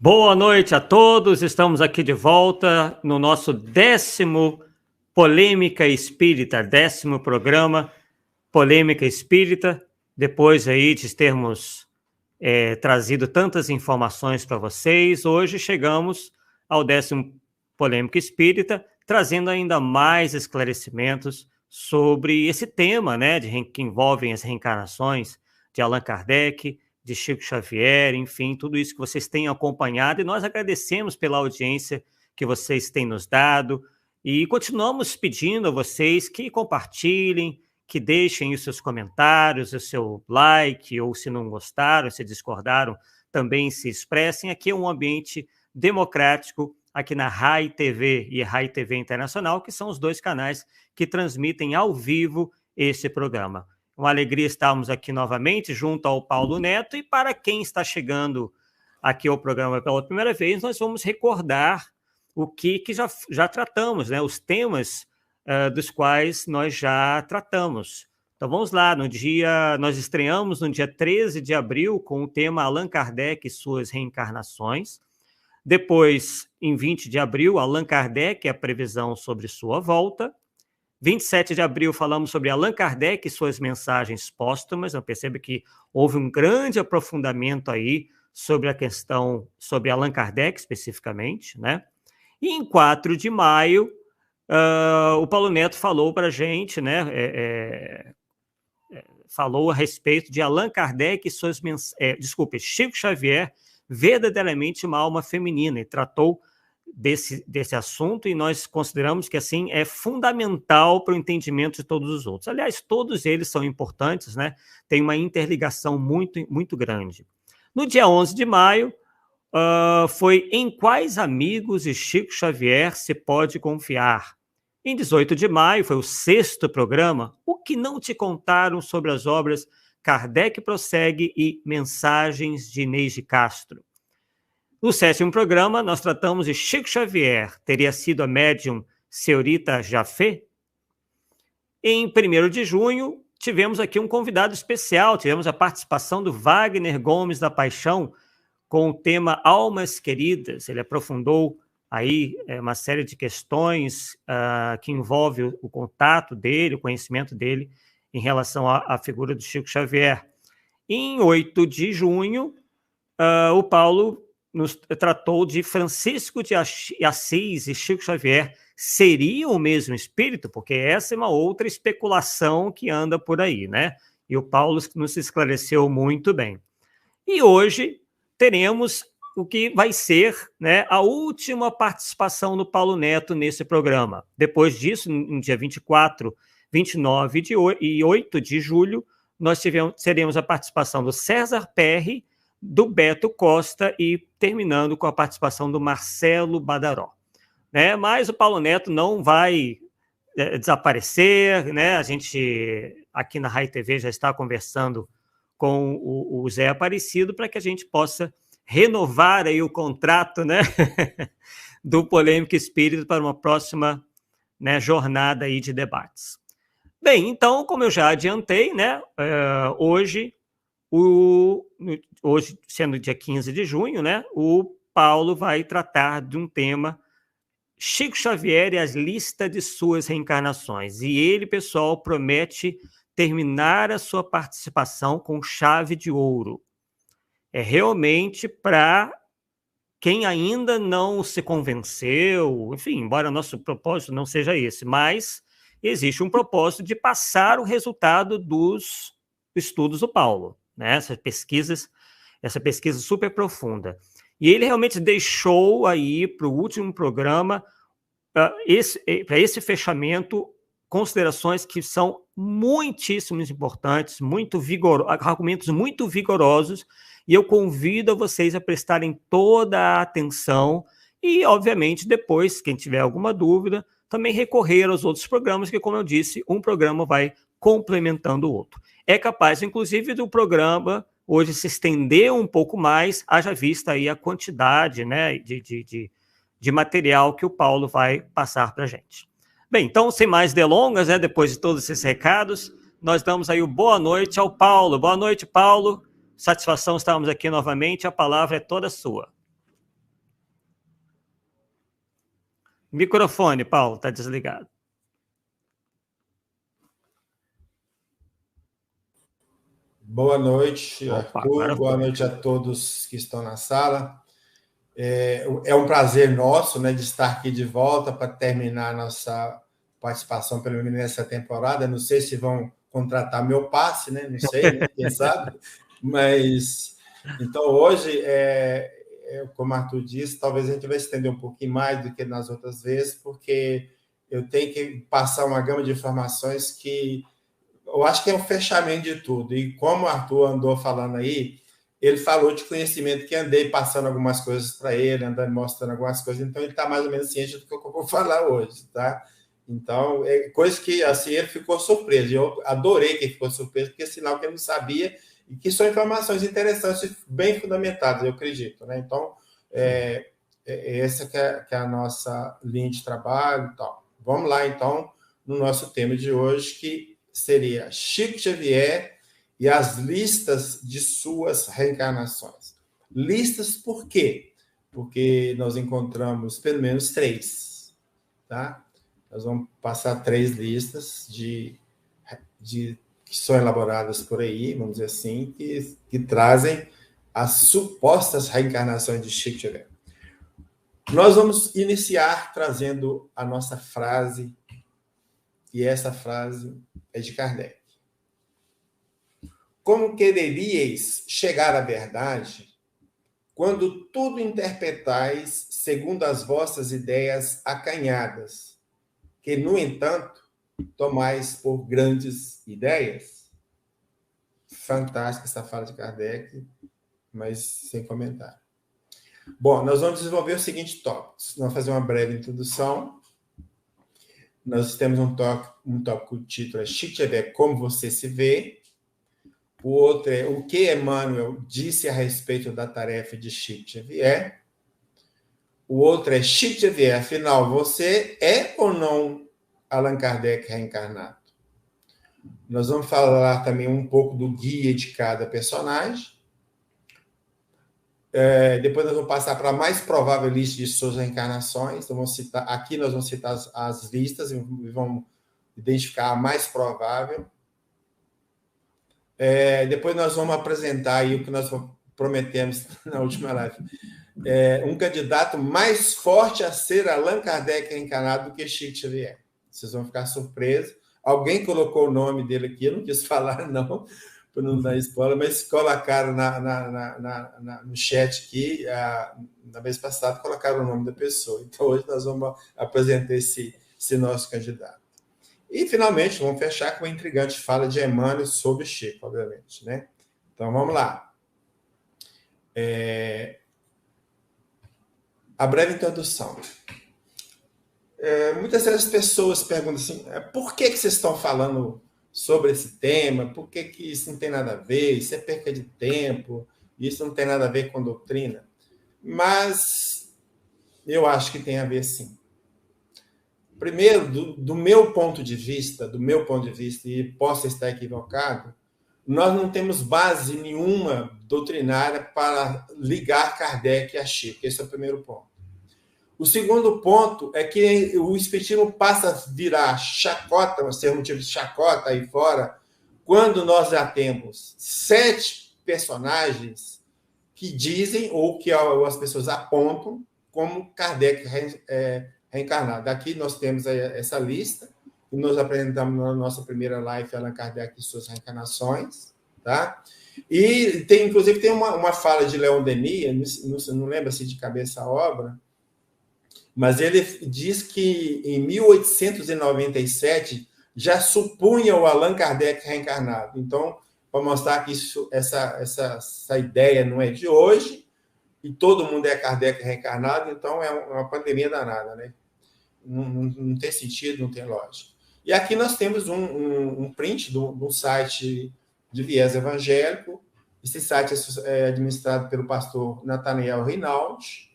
Boa noite a todos, estamos aqui de volta no nosso 10º Polêmica Espírita, 10º programa Polêmica Espírita, depois aí de termos trazido tantas informações para vocês, hoje chegamos ao 10º Polêmica Espírita, trazendo ainda mais esclarecimentos sobre esse tema, né, que envolvem as reencarnações de Allan Kardec, de Chico Xavier, enfim, tudo isso que vocês têm acompanhado, e nós agradecemos pela audiência que vocês têm nos dado, e continuamos pedindo a vocês que compartilhem, que deixem os seus comentários, o seu like, ou se não gostaram, se discordaram, também se expressem. Aqui é um ambiente democrático, aqui na RAI TV e RAI TV Internacional, que são os dois canais que transmitem ao vivo esse programa. Uma alegria estarmos aqui novamente junto ao Paulo Neto, e para quem está chegando aqui ao programa pela primeira vez, nós vamos recordar o que já tratamos, né? Os temas dos quais nós já tratamos. Então vamos lá, nós estreamos no dia 13 de abril com o tema Allan Kardec e suas reencarnações. Depois, em 20 de abril, Allan Kardec e a previsão sobre sua volta. 27 de abril falamos sobre Allan Kardec e suas mensagens póstumas. Eu percebo que houve um grande aprofundamento aí sobre a questão, sobre Allan Kardec especificamente, né? E em 4 de maio, o Paulo Neto falou para a gente, né? Falou a respeito de Allan Kardec e suas mensagens, Chico Xavier, verdadeiramente uma alma feminina, e tratou desse assunto, e nós consideramos que assim é fundamental para o entendimento de todos os outros. Aliás, todos eles são importantes, né? Tem uma interligação muito, muito grande. No dia 11 de maio, foi Em Quais Amigos de Chico Xavier se pode confiar? Em 18 de maio, foi o 6º programa, O que não te contaram sobre as obras Kardec Prossegue e Mensagens de Inês de Castro. No 7º programa, nós tratamos de Chico Xavier, teria sido a médium Senhorita Jafé? Em 1º de junho, tivemos aqui um convidado especial, tivemos a participação do Wagner Gomes da Paixão, com o tema Almas Queridas. Ele aprofundou aí uma série de questões que envolve o contato dele, o conhecimento dele em relação à figura do Chico Xavier. Em 8 de junho, o Paulo nos tratou de Francisco de Assis e Chico Xavier seriam o mesmo espírito, porque essa é uma outra especulação que anda por aí, né? E o Paulo nos esclareceu muito bem. E hoje teremos o que vai ser, né, a última participação do Paulo Neto nesse programa. Depois disso, no dia 24, 29 e 8 de julho, nós teremos a participação do César Perry, do Beto Costa, e terminando com a participação do Marcelo Badaró, né? Mas o Paulo Neto não vai desaparecer, né? A gente aqui na RAI TV já está conversando com o Zé Aparecido para que a gente possa renovar aí o contrato, né? do Polêmica Espírita para uma próxima, né, jornada aí de debates. Bem, então, como eu já adiantei, né, hoje, sendo dia 15 de junho, né, o Paulo vai tratar de um tema, Chico Xavier e as listas de suas reencarnações. E ele, pessoal, promete terminar a sua participação com chave de ouro. É realmente para quem ainda não se convenceu, enfim, embora nosso propósito não seja esse, mas existe um propósito de passar o resultado dos estudos do Paulo, né? Essa pesquisa super profunda. E ele realmente deixou aí para o último programa, para esse fechamento, considerações que são muitíssimo importantes, argumentos muito vigorosos, e eu convido vocês a prestarem toda a atenção e, obviamente, depois, quem tiver alguma dúvida, também recorrer aos outros programas, que, como eu disse, um programa vai complementando o outro. É capaz, inclusive, do programa hoje se estender um pouco mais, haja vista aí a quantidade, né, de material que o Paulo vai passar para a gente. Bem, então, sem mais delongas, né, depois de todos esses recados, nós damos aí o boa noite ao Paulo. Boa noite, Paulo. Satisfação estarmos aqui novamente. A palavra é toda sua. Microfone, Paulo, está desligado. Boa noite, Opa, Arthur. Boa noite a todos que estão na sala. É um prazer nosso, né, de estar aqui de volta para terminar a nossa participação, pelo menos nessa temporada. Não sei se vão contratar meu passe, né? Não sei, né? Quem sabe. Mas, então, hoje, como o Arthur disse, talvez a gente vai estender um pouquinho mais do que nas outras vezes, porque eu tenho que passar uma gama de informações que eu acho que é um fechamento de tudo. E como o Arthur andou falando aí, ele falou de conhecimento que andei passando algumas coisas para ele, andando mostrando algumas coisas, então ele está mais ou menos ciente do que eu vou falar hoje, tá? Então, é coisa que assim ele ficou surpreso. Eu adorei que ele ficou surpreso, porque é sinal que ele não sabia e que são informações interessantes e bem fundamentadas, eu acredito, né? Então, essa que é a nossa linha de trabalho e tal. Vamos lá, então, no nosso tema de hoje, que seria Chico Xavier e as listas de suas reencarnações. Listas por quê? Porque nós encontramos pelo menos 3, tá? Nós vamos passar 3 listas que são elaboradas por aí, vamos dizer assim, que trazem as supostas reencarnações de Chico Xavier. Nós vamos iniciar trazendo a nossa frase, e essa frase é de Kardec. Como quereríeis chegar à verdade quando tudo interpretais segundo as vossas ideias acanhadas, que, no entanto, tomais por grandes ideias? Fantástica essa fala de Kardec, mas sem comentário. Bom, nós vamos desenvolver os seguintes tópicos. Vamos fazer uma breve introdução. Nós temos um tópico, o título é Chico Xavier, como você se vê. O outro é o que Emmanuel disse a respeito da tarefa de Chico Xavier. O outro é Chico Xavier, afinal, você é ou não Allan Kardec reencarnado? Nós vamos falar também um pouco do guia de cada personagem. Depois nós vamos passar para a mais provável lista de suas reencarnações. Então, aqui nós vamos citar as listas e vamos identificar a mais provável. Depois nós vamos apresentar aí o que nós prometemos na última live. Um candidato mais forte a ser Allan Kardec reencarnado do que Chico Xavier. Vocês vão ficar surpresos. Alguém colocou o nome dele aqui, eu não quis falar, não, para não dar spoiler, mas colocaram no chat aqui, na vez passada, colocaram o nome da pessoa. Então, hoje nós vamos apresentar esse nosso candidato. E, finalmente, vamos fechar com uma intrigante fala de Emmanuel sobre Chico, obviamente, né? Então, vamos lá. A breve introdução. Muitas vezes as pessoas perguntam assim, por que vocês estão falando sobre esse tema? Por que isso não tem nada a ver? Isso é perca de tempo? Isso não tem nada a ver com doutrina? Mas eu acho que tem a ver, sim. Primeiro, do meu ponto de vista, e posso estar equivocado, nós não temos base nenhuma doutrinária para ligar Kardec a Chico. Esse é o primeiro ponto. O segundo ponto é que o espiritismo passa a virar chacota, a ser motivo de chacota aí fora, quando nós já temos 7 personagens que dizem, ou que as pessoas apontam, como Kardec reencarnado. Aqui nós temos essa lista, que nós apresentamos na nossa primeira live, Allan Kardec e suas reencarnações, tá? E inclusive tem uma fala de Leon Denis, não lembro assim de cabeça a obra, mas ele diz que em 1897 já supunha o Allan Kardec reencarnado. Então, para mostrar que essa ideia não é de hoje, e todo mundo é Kardec reencarnado, então é uma pandemia danada, né? Não tem sentido, não tem lógica. E aqui nós temos um print de um site de viés evangélico. Esse site é administrado pelo pastor Nathaniel Rinaldi.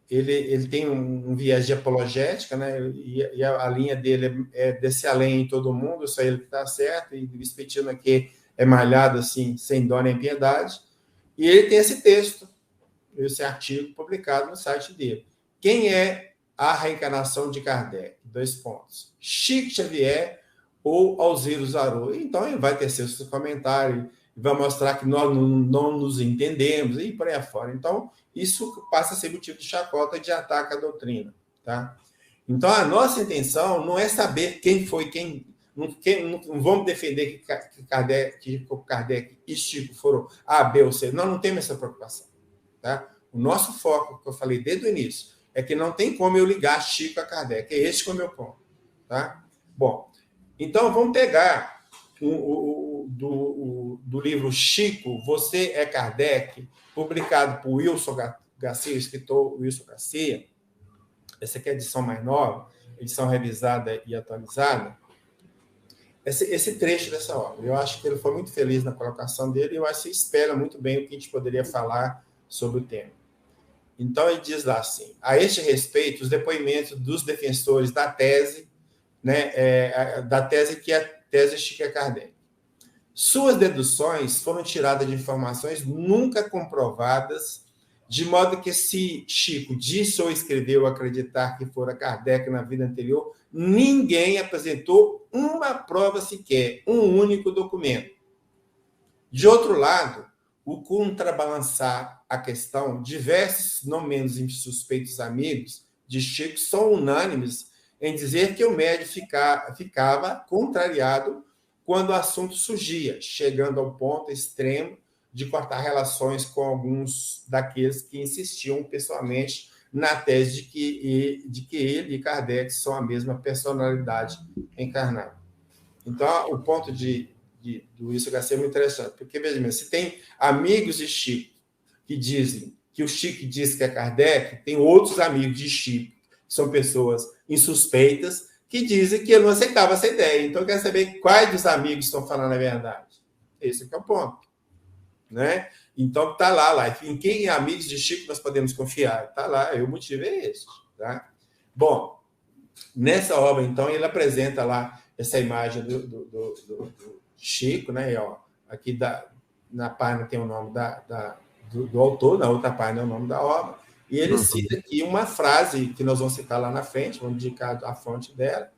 Ele tem um viés de apologética, né? E a linha dele é desse além em todo mundo, isso aí ele está certo, e o espiritismo aqui é malhado assim, sem dó nem piedade. E ele tem esse texto, esse artigo publicado no site dele. quem é a reencarnação de Kardec? 2 pontos. Chico Xavier ou Alzira Zarou? Então, ele vai tecer seu comentário, vai mostrar que nós não nos entendemos, e por aí afora. Então, isso passa a ser motivo de chacota e de ataque à doutrina. Tá? Então, a nossa intenção não é saber quem foi quem. Não vamos defender que Kardec e Chico foram A, B ou C. Nós não temos essa preocupação. Tá? O nosso foco, que eu falei desde o início, é que não tem como eu ligar Chico a Kardec. É esse que é o meu ponto. Tá? Bom, então vamos pegar do livro Chico, Você é Kardec, publicado por Wilson Garcia, o escritor Wilson Garcia. Essa aqui é a edição mais nova, edição revisada e atualizada. Esse trecho dessa obra. Eu acho que ele foi muito feliz na colocação dele e eu acho que espera muito bem o que a gente poderia falar sobre o tema. Então, ele diz lá assim, a este respeito, os depoimentos dos defensores da tese, né, da tese que é a tese Chico Kardec. Suas deduções foram tiradas de informações nunca comprovadas, de modo que se Chico disse ou escreveu acreditar que fora Kardec na vida anterior, ninguém apresentou uma prova sequer, um único documento. De outro lado, o contrabalançar a questão, diversos, não menos suspeitos amigos de Chico são unânimes em dizer que o médium ficava contrariado quando o assunto surgia, chegando ao ponto extremo de cortar relações com alguns daqueles que insistiam pessoalmente na tese de que ele e Kardec são a mesma personalidade encarnada. Então, o ponto do Wilson Garcia é muito interessante, porque, veja bem, se tem amigos de Chico que dizem que o Chico diz que é Kardec, tem outros amigos de Chico, que são pessoas insuspeitas, que dizem que ele não aceitava essa ideia. Então, eu quero saber quais dos amigos estão falando a verdade. Esse é o ponto. Né? Então, está lá. Em quem amigos de Chico nós podemos confiar? Está lá, o motivo é esse. Tá? Bom, nessa obra, então, ele apresenta lá essa imagem do Chico, né? E, ó, aqui na página tem o nome do autor, na outra página é o nome da obra, e ele cita aqui uma frase que nós vamos citar lá na frente, vamos indicar a fonte dela.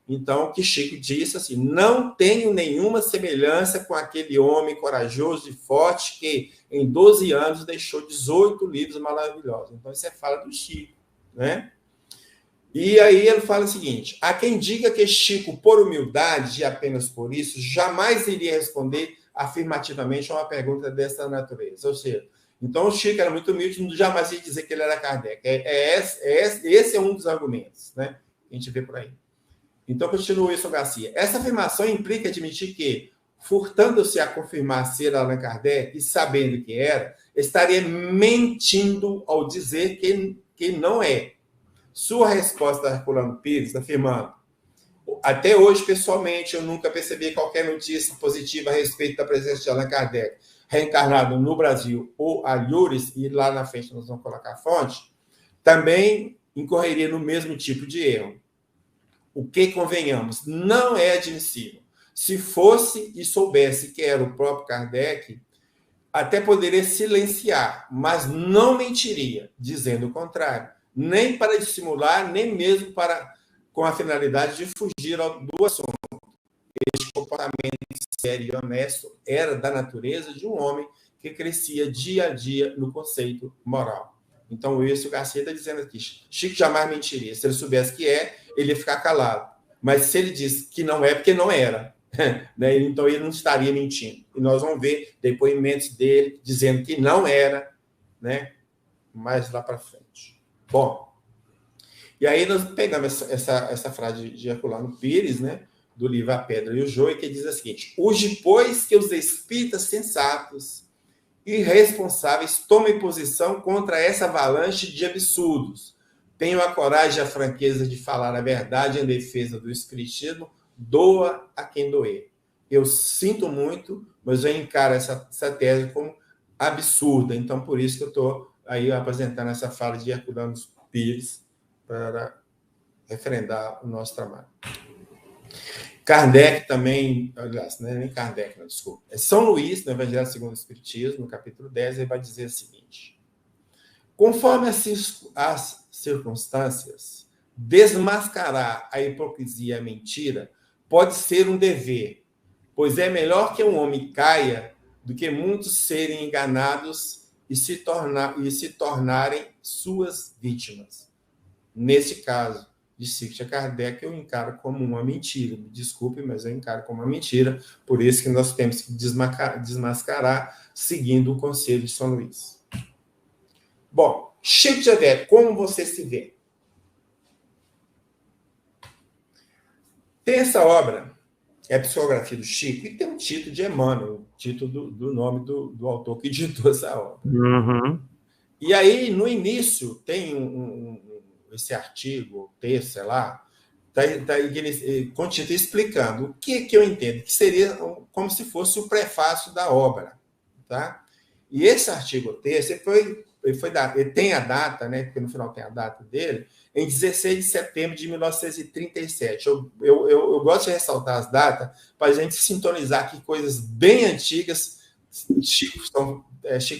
Então, que Chico disse assim, não tenho nenhuma semelhança com aquele homem corajoso e forte que, em 12 anos, deixou 18 livros maravilhosos. Então, isso é fala do Chico, né? E aí ele fala o seguinte, há quem diga que Chico, por humildade e apenas por isso, jamais iria responder afirmativamente a uma pergunta dessa natureza. Ou seja, então o Chico era muito humilde, jamais ia dizer que ele era Kardec. Esse é um dos argumentos, né? Que a gente vê por aí. Então, continua Wilson Garcia. Essa afirmação implica admitir que, furtando-se a confirmar ser Allan Kardec e sabendo que era, estaria mentindo ao dizer que não é. Sua resposta a Herculano Pires, afirmando, até hoje, pessoalmente, eu nunca percebi qualquer notícia positiva a respeito da presença de Allan Kardec reencarnado no Brasil ou a Lourdes, e lá na frente nós vamos colocar a fonte, também incorreria no mesmo tipo de erro. O que, convenhamos, não é admissível. Se fosse e soubesse que era o próprio Kardec, até poderia silenciar, mas não mentiria, dizendo o contrário, nem para dissimular, nem mesmo com a finalidade de fugir do assunto. Este comportamento sério e honesto era da natureza de um homem que crescia dia a dia no conceito moral. Então, o Wilson Garcia está dizendo aqui, Chico jamais mentiria. Se ele soubesse que é, ele ia ficar calado. Mas se ele diz que não é, porque não era. Né? Então, ele não estaria mentindo. E nós vamos ver depoimentos dele dizendo que não era, né? Mais lá para frente. Bom, e aí nós pegamos essa frase de Herculano Pires, né? Do livro A Pedra e o Joio, que diz o seguinte, urge, pois, que os espíritas sensatos e responsáveis tomem posição contra essa avalanche de absurdos. Tenham a coragem e a franqueza de falar a verdade em defesa do espiritismo, doa a quem doer. Eu sinto muito, mas eu encaro essa tese como absurda. Então, por isso que eu estou aí apresentando essa fala de Herculano Pires para referendar o nosso trabalho. Kardec também, aliás, não é nem Kardec, não, desculpa. É São Luís, no Evangelho segundo o Espiritismo, no capítulo 10, ele vai dizer o seguinte, conforme as circunstâncias, desmascarar a hipocrisia e a mentira pode ser um dever, pois é melhor que um homem caia do que muitos serem enganados e se tornarem suas vítimas. Nesse caso de Chico Kardec, eu encaro como uma mentira. Me desculpe, mas eu encaro como uma mentira. Por isso que nós temos que desmascarar, seguindo o conselho de São Luís. Bom, Chico Xavier, como você se vê? Tem essa obra, é a psicografia do Chico, e tem um título de Emmanuel, o título do nome do autor que ditou essa obra. Uhum. E aí, no início, tem esse artigo, texto, sei lá, continua explicando o que eu entendo, que seria como se fosse o prefácio da obra. Tá? E esse artigo, texto, ele tem a data, né, porque no final tem a data dele, em 16 de setembro de 1937. Eu gosto de ressaltar as datas para a gente sintonizar aqui coisas bem antigas. Chico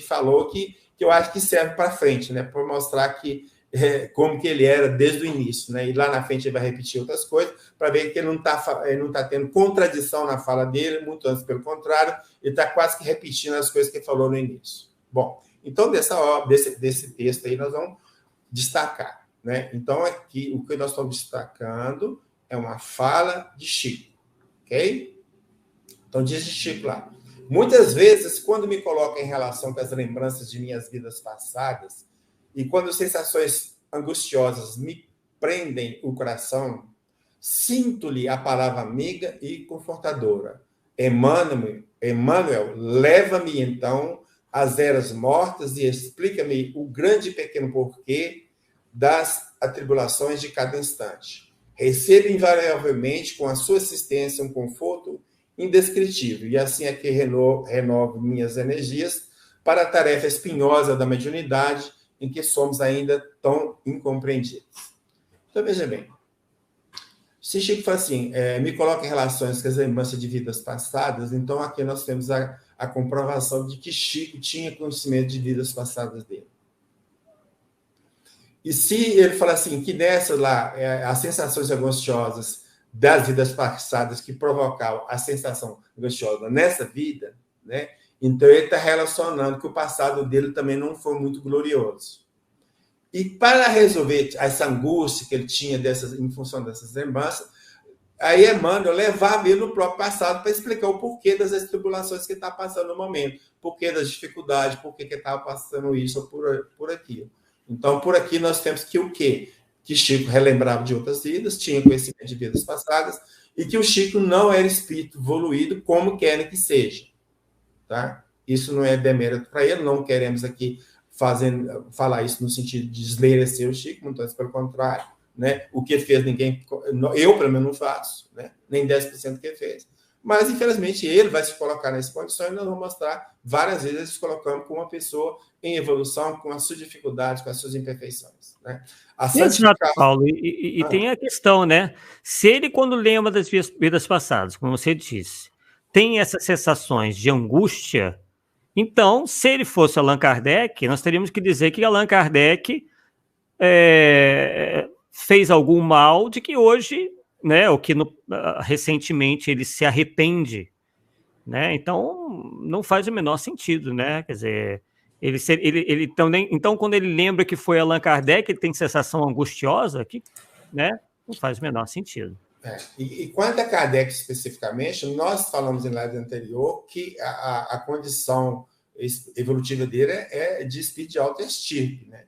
falou que eu acho que serve para frente, né, para mostrar como que ele era desde o início, né? E lá na frente ele vai repetir outras coisas para ver que ele não está tendo contradição na fala dele, muito antes, pelo contrário, ele está quase que repetindo as coisas que ele falou no início. Bom, então desse texto aí nós vamos destacar, né? Então aqui o que nós estamos destacando é uma fala de Chico, ok? Então diz de Chico lá: muitas vezes, quando me coloco em relação com as lembranças de minhas vidas passadas, e quando sensações angustiosas me prendem o coração, sinto-lhe a palavra amiga e confortadora. Emmanuel, leva-me então às eras mortas e explica-me o grande e pequeno porquê das atribulações de cada instante. Recebo invariavelmente com a sua assistência um conforto indescritível, e assim é que renovo minhas energias para a tarefa espinhosa da mediunidade, em que somos ainda tão incompreendidos. Então, veja bem, se Chico fala assim, me coloca em relações com as lembranças de vidas passadas, então aqui nós temos a comprovação de que Chico tinha conhecimento de vidas passadas dele. E se ele fala assim, que nessas lá, as sensações angustiosas das vidas passadas que provocavam a sensação angustiosa nessa vida, né? Então, ele está relacionando que o passado dele também não foi muito glorioso. E para resolver essa angústia que ele tinha em função dessas lembranças, aí Emmanuel levava ele no próprio passado para explicar o porquê das tribulações que ele está passando no momento, porquê das dificuldades, porquê que ele estava passando isso ou por aquilo. Então, por aqui nós temos que o quê? Que Chico relembrava de outras vidas, tinha conhecimento de vidas passadas, e que o Chico não era espírito evoluído como querem que seja. Tá? Isso não é demérito para ele, não queremos aqui falar isso no sentido de desmerecer o Chico, muito antes pelo contrário, né? O que ele fez, eu pelo menos não faço, né? Nem 10% do que ele fez. Mas, infelizmente, ele vai se colocar nessa condição e nós vamos mostrar várias vezes ele se colocando como uma pessoa em evolução, com as suas dificuldades, com as suas imperfeições. Né? Exato, Paulo. E tem a questão, né? Se ele, quando lembra das vidas passadas, como você disse, tem essas sensações de angústia, então, se ele fosse Allan Kardec, nós teríamos que dizer que Allan Kardec fez algum mal de que hoje, né, ou que recentemente ele se arrepende, né? Então, não faz o menor sentido, né? Quer dizer, ele também, então, quando ele lembra que foi Allan Kardec, ele tem sensação angustiosa, né? Não faz o menor sentido. E quanto a Kardec especificamente, nós falamos em live anterior que a condição evolutiva dele é de espírito de alta estirpe, né?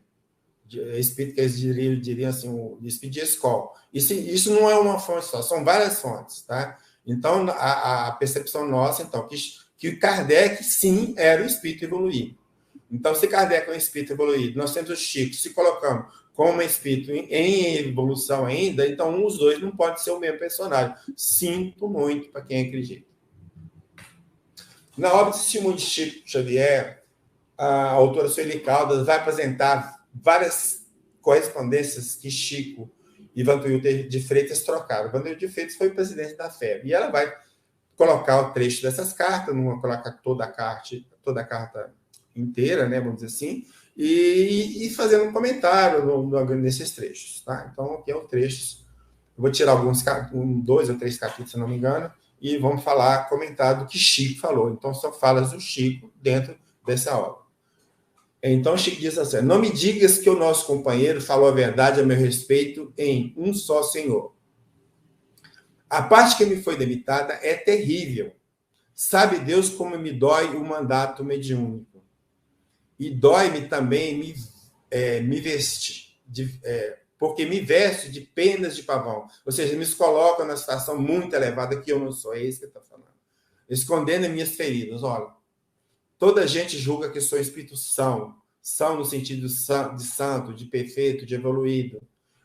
Espírito que eles diriam assim, de espírito de escola. Isso não é uma fonte só, são várias fontes, tá? Então, a percepção nossa, então, que Kardec, sim, era o espírito evoluído. Então, se Kardec é um espírito evoluído, nós temos o Chico se colocando como um espírito em evolução ainda, então os dois não podem ser o mesmo personagem. Sinto muito para quem acredita. Na obra de Testemunho de Chico Xavier, a autora Sueli Caldas vai apresentar várias correspondências que Chico e Vantuil de Freitas trocaram. Vantuil de Freitas foi o presidente da FEB. E ela vai colocar o trecho dessas cartas, não vai colocar toda a carta inteira, né, vamos dizer assim, e fazendo um comentário nesses trechos. Tá? Então, aqui é o trecho. Eu vou tirar alguns, 2 ou 3 capítulos, se não me engano, e vamos comentar do que Chico falou. Então, são falas do Chico dentro dessa obra. Então, Chico diz assim: não me digas que o nosso companheiro falou a verdade a meu respeito em um só Senhor. A parte que me foi debitada é terrível. Sabe Deus como me dói o mandato mediúnico. E dói-me também me vestir, porque me veste de penas de pavão. Ou seja, me coloca numa situação muito elevada que eu não sou. É isso que ele está falando. Escondendo minhas feridas. Olha, toda gente julga que sou espírito são no sentido de santo, de perfeito, de evoluído.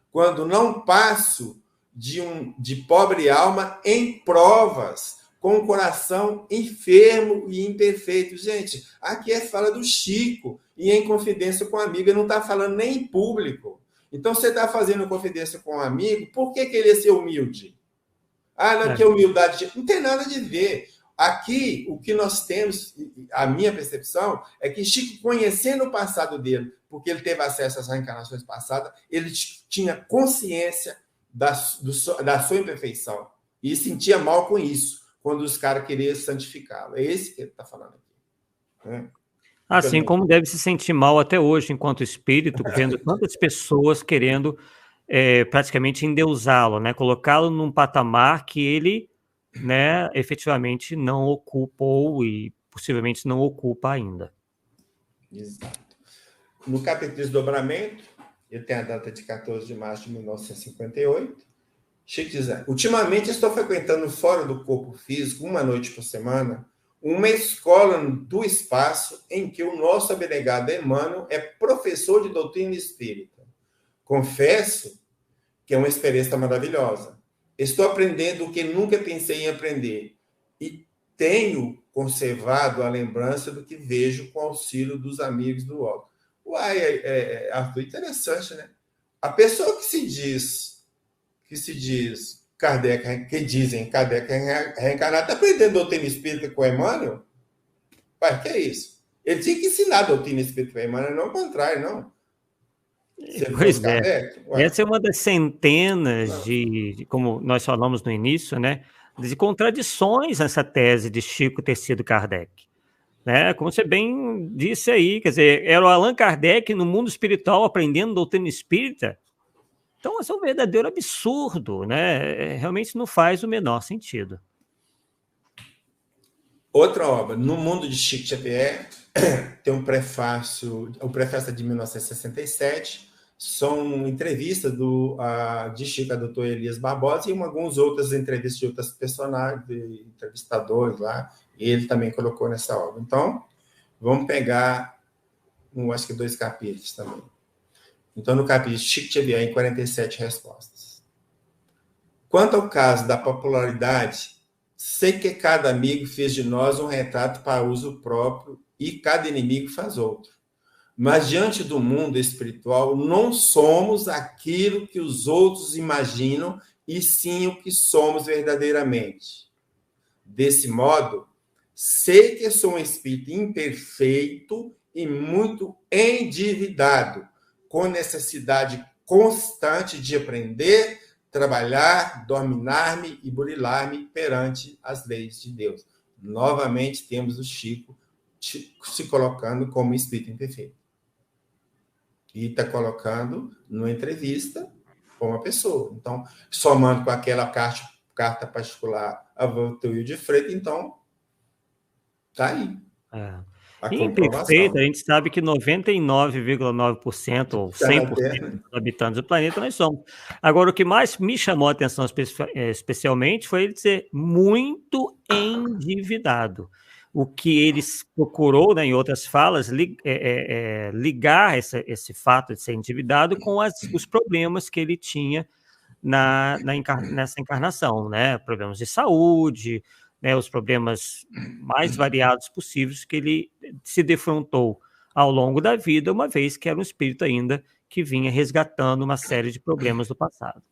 Quando não passo de pobre alma em provas, com o coração enfermo e imperfeito. Gente, aqui fala do Chico, e em confidência com a amiga, não está falando nem em público. Então, você está fazendo confidência com um amigo, por que querer ser humilde? Não, que humildade... Não tem nada de ver. Aqui, o que nós temos, a minha percepção, é que Chico, conhecendo o passado dele, porque ele teve acesso às reencarnações passadas, ele tinha consciência da sua imperfeição e sentia mal com isso, quando os caras queriam santificá-lo. É esse que ele está falando aqui. Né? Assim como deve se sentir mal até hoje, enquanto espírito, vendo tantas pessoas querendo praticamente endeusá-lo, né? Colocá-lo num patamar que ele, né, efetivamente não ocupou e possivelmente não ocupa ainda. Exato. No capítulo Desdobramento, ele tem a data de 14 de março de 1958. Chico diz: ultimamente estou frequentando fora do corpo físico, uma noite por semana, uma escola do espaço em que o nosso abnegado Emmanuel é professor de doutrina espírita. Confesso que é uma experiência maravilhosa. Estou aprendendo o que nunca pensei em aprender e tenho conservado a lembrança do que vejo com auxílio dos amigos do alto. Uai, Arthur, interessante, né? A pessoa que se diz Kardec, que dizem Kardec reencarnado, está aprendendo doutrina espírita com Emmanuel? Pai, que é isso? Ele tinha que ensinar a doutrina espírita com Emmanuel, não o contrário, não. Pois é. Essa é uma das centenas como nós falamos no início, né, de contradições nessa tese de Chico ter sido Kardec. Né? Como você bem disse aí, quer dizer, era o Allan Kardec no mundo espiritual aprendendo doutrina espírita. Então, isso é um verdadeiro absurdo, né? Realmente não faz o menor sentido. Outra obra, No Mundo de Chico Xavier, tem um prefácio, o prefácio é de 1967, são entrevistas de Chico a doutor Elias Barbosa e algumas outras entrevistas de outros personagens, de entrevistadores lá, e ele também colocou nessa obra. Então, vamos pegar, acho que 2 capítulos também. Então, no capítulo Chico Xavier, em 47 respostas. Quanto ao caso da popularidade, sei que cada amigo fez de nós um retrato para uso próprio e cada inimigo faz outro. Mas diante do mundo espiritual, não somos aquilo que os outros imaginam, e sim o que somos verdadeiramente. Desse modo, sei que sou um espírito imperfeito e muito endividado, com necessidade constante de aprender, trabalhar, dominar-me e burilar-me perante as leis de Deus. Novamente, temos o Chico se colocando como espírito imperfeito. E está colocando numa entrevista com uma pessoa. Então, somando com aquela carta particular a Voltaire de Freitas, então, está aí. Imperfeita, a gente sabe que 99,9% ou 100% dos habitantes do planeta nós somos. Agora, o que mais me chamou a atenção especialmente foi ele ser muito endividado. O que ele procurou, né, em outras falas, ligar esse fato de ser endividado com os problemas que ele tinha nessa encarnação, né? Problemas de saúde, né, os problemas mais variados possíveis que ele se defrontou ao longo da vida, uma vez que era um espírito ainda que vinha resgatando uma série de problemas do passado.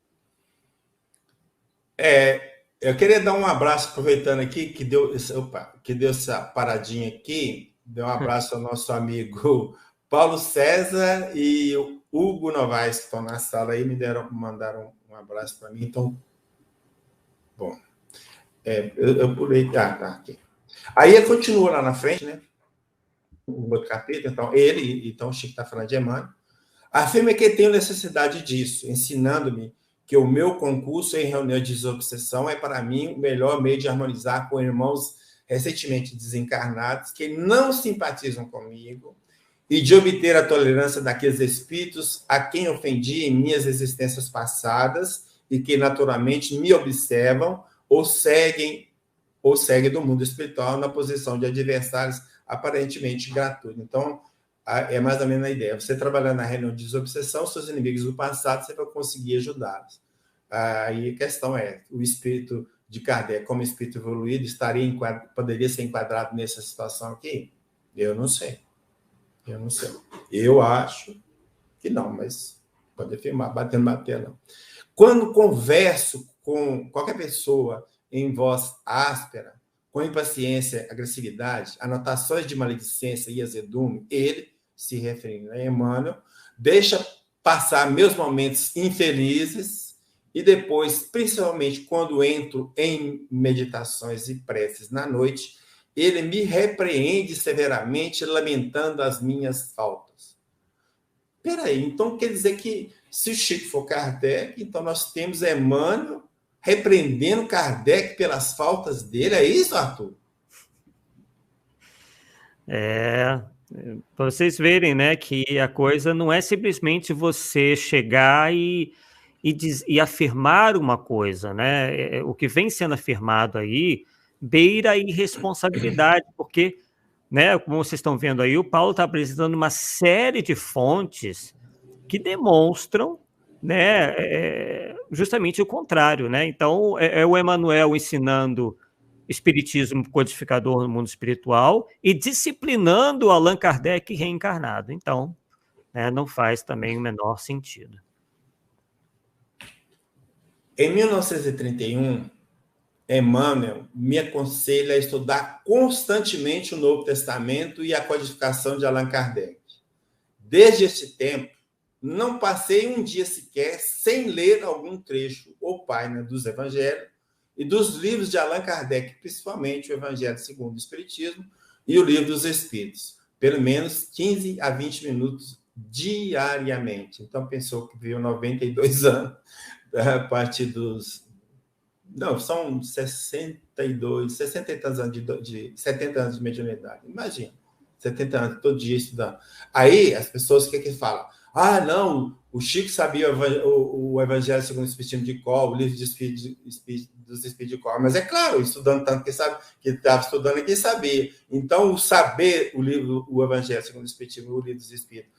Eu queria dar um abraço, aproveitando aqui, que deu essa paradinha aqui, deu um abraço ao nosso amigo Paulo César e o Hugo Novaes, que estão na sala aí, mandaram um abraço para mim. Então, bom, eu pulei. Ah, tá aqui. Aí continua lá na frente, né? O outro capítulo. Então, então o Chico está falando de Emmanuel. Afirma que tenho necessidade disso, ensinando-me que o meu concurso em reunião de desobsessão é, para mim, o melhor meio de harmonizar com irmãos recentemente desencarnados que não simpatizam comigo e de obter a tolerância daqueles espíritos a quem ofendi em minhas existências passadas e que, naturalmente, me observam ou seguem do mundo espiritual na posição de adversários aparentemente gratuitos. Então, é mais ou menos a ideia. Você trabalhando na reunião de desobsessão, seus inimigos do passado, você vai conseguir ajudá-los. Aí a questão é, o espírito de Kardec, como espírito evoluído, poderia ser enquadrado nessa situação aqui? Eu não sei. Eu acho que não, mas pode afirmar, batendo martelo. Quando converso com qualquer pessoa em voz áspera, com impaciência, agressividade, anotações de maledicência e azedume, ele, se referindo a Emmanuel, deixa passar meus momentos infelizes e depois, principalmente quando entro em meditações e preces na noite, ele me repreende severamente, lamentando as minhas faltas. Peraí, então quer dizer que se o Chico for Kardec, então nós temos Emmanuel repreendendo Kardec pelas faltas dele, é isso, Arthur? Para vocês verem, né, que a coisa não é simplesmente você chegar e afirmar uma coisa, né? O que vem sendo afirmado aí beira a irresponsabilidade, porque, né, como vocês estão vendo aí, o Paulo está apresentando uma série de fontes que demonstram, né, justamente o contrário, né? Então, é o Emmanuel ensinando espiritismo codificador no mundo espiritual e disciplinando Allan Kardec reencarnado. Então, né, não faz também o menor sentido. Em 1931, Emmanuel me aconselha a estudar constantemente o Novo Testamento e a codificação de Allan Kardec. Desde esse tempo, não passei um dia sequer sem ler algum trecho ou página dos Evangelhos e dos livros de Allan Kardec, principalmente o Evangelho segundo o Espiritismo e o Livro dos Espíritos, pelo menos 15 a 20 minutos diariamente. Então, pensou que viu 92 anos, a partir dos... Não, são 62, 60 e tantos anos 70 anos de mediunidade. Imagina, 70 anos, todo dia estudando. Aí, as pessoas, o que falam? Ah, não, o Chico sabia o Evangelho segundo o Espiritismo de cor, o livro dos Espíritos de cor. Mas é claro, estudando tanto que estava estudando e que sabia. Então, o saber o Evangelho segundo o Espiritismo e o livro dos Espíritos,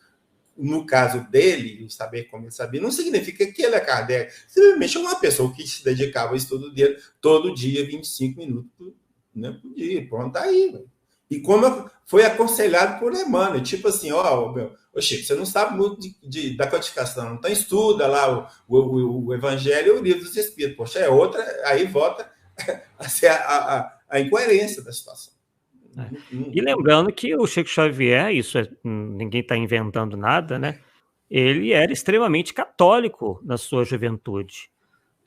no caso dele, o saber como ele sabia, não significa que ele é Kardec. Simplesmente é uma pessoa que se dedicava ao estudo dele todo dia, 25 minutos por dia. Pronto, tá aí. Véio. E como foi aconselhado por Emmanuel, tipo assim, Chico, você não sabe muito da codificação, então estuda lá o Evangelho e o Livro dos Espíritos. Poxa, é outra, aí volta a incoerência da situação. E lembrando que o Chico Xavier, ninguém está inventando nada, né? Ele era extremamente católico na sua juventude,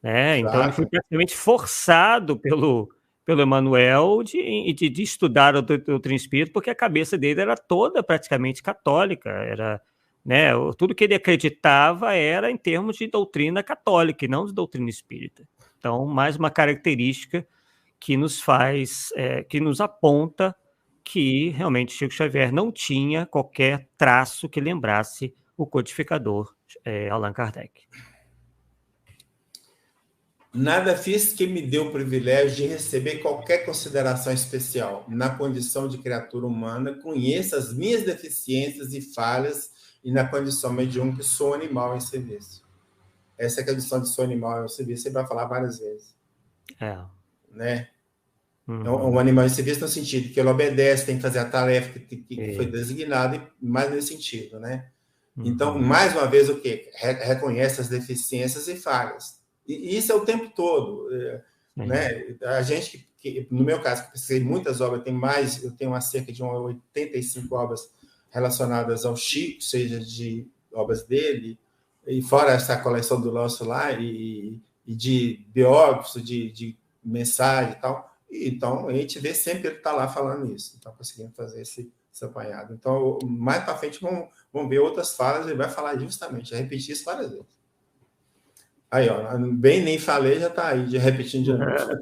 né? Então ele foi praticamente forçado pelo Emmanuel de estudar a doutrina espírita, porque a cabeça dele era toda praticamente católica, era, né? Tudo que ele acreditava era em termos de doutrina católica e não de doutrina espírita. Então, mais uma característica que nos faz, que nos aponta que realmente Chico Xavier não tinha qualquer traço que lembrasse o codificador Allan Kardec. Nada fiz que me dê o privilégio de receber qualquer consideração especial. Na condição de criatura humana, conheço as minhas deficiências e falhas e na condição mediúnica sou animal em serviço. Essa é a condição de sou animal em serviço, você vai falar várias vezes. Né? Uhum. Um animal em serviço no sentido que ele obedece, tem que fazer a tarefa que foi designada, mais nesse sentido, né? Uhum. Então, mais uma vez, o quê? Reconhece as deficiências e falhas. E isso é o tempo todo, né? A gente, no meu caso, que pesquisei muitas obras, eu tenho cerca de 85 obras relacionadas ao Chico, seja de obras dele, e fora essa coleção do nosso lá, e de biógrafos, de mensagem e tal. Então, a gente vê sempre ele está lá falando isso. Então, conseguimos fazer esse apanhado. Então, mais para frente, vamos ver outras falas, ele vai falar justamente, repetir isso várias vezes. Aí, ó, bem nem falei, já está aí, repetindo de novo.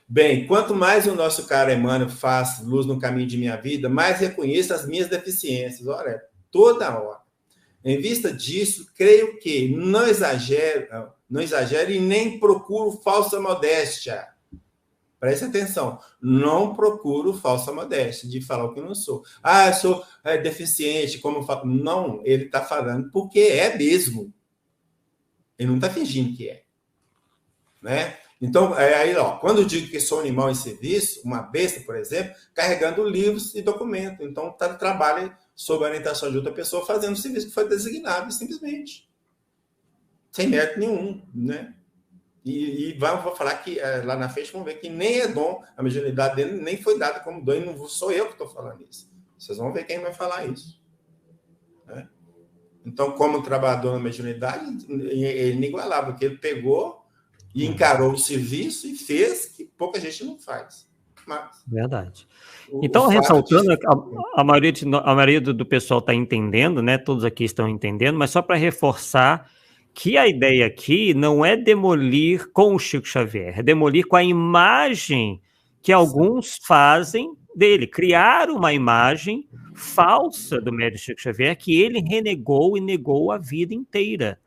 Bem, quanto mais o nosso cara Emmanuel faz luz no caminho de minha vida, mais reconheço as minhas deficiências. Olha, toda hora. Em vista disso, creio que não exagero e nem procuro falsa modéstia. Preste atenção, não procuro falsa modéstia, de falar o que eu não sou. Eu sou deficiente, como eu falo. Não, ele está falando porque é mesmo. Ele não está fingindo que é. Né? Então, aí, ó, quando eu digo que sou um animal em serviço, uma besta, por exemplo, carregando livros e documentos. Então, trabalha sob a orientação de outra pessoa, fazendo o serviço que foi designado, simplesmente. Sem mérito nenhum, né? E vou falar que lá na frente vão ver que nem é dom, a mediunidade dele nem foi dada como dom, e não sou eu que estou falando isso. Vocês vão ver quem vai falar isso. Né? Então, como trabalhador na mediunidade, ele é inigualável, porque ele pegou e encarou o serviço e fez que pouca gente não faz. Mas, verdade. Então, ressaltando, a maioria do pessoal está entendendo, né? Todos aqui estão entendendo, mas só para reforçar que a ideia aqui não é demolir com o Chico Xavier, é demolir com a imagem que alguns fazem dele, criar uma imagem falsa do médium Chico Xavier que ele renegou e negou a vida inteira,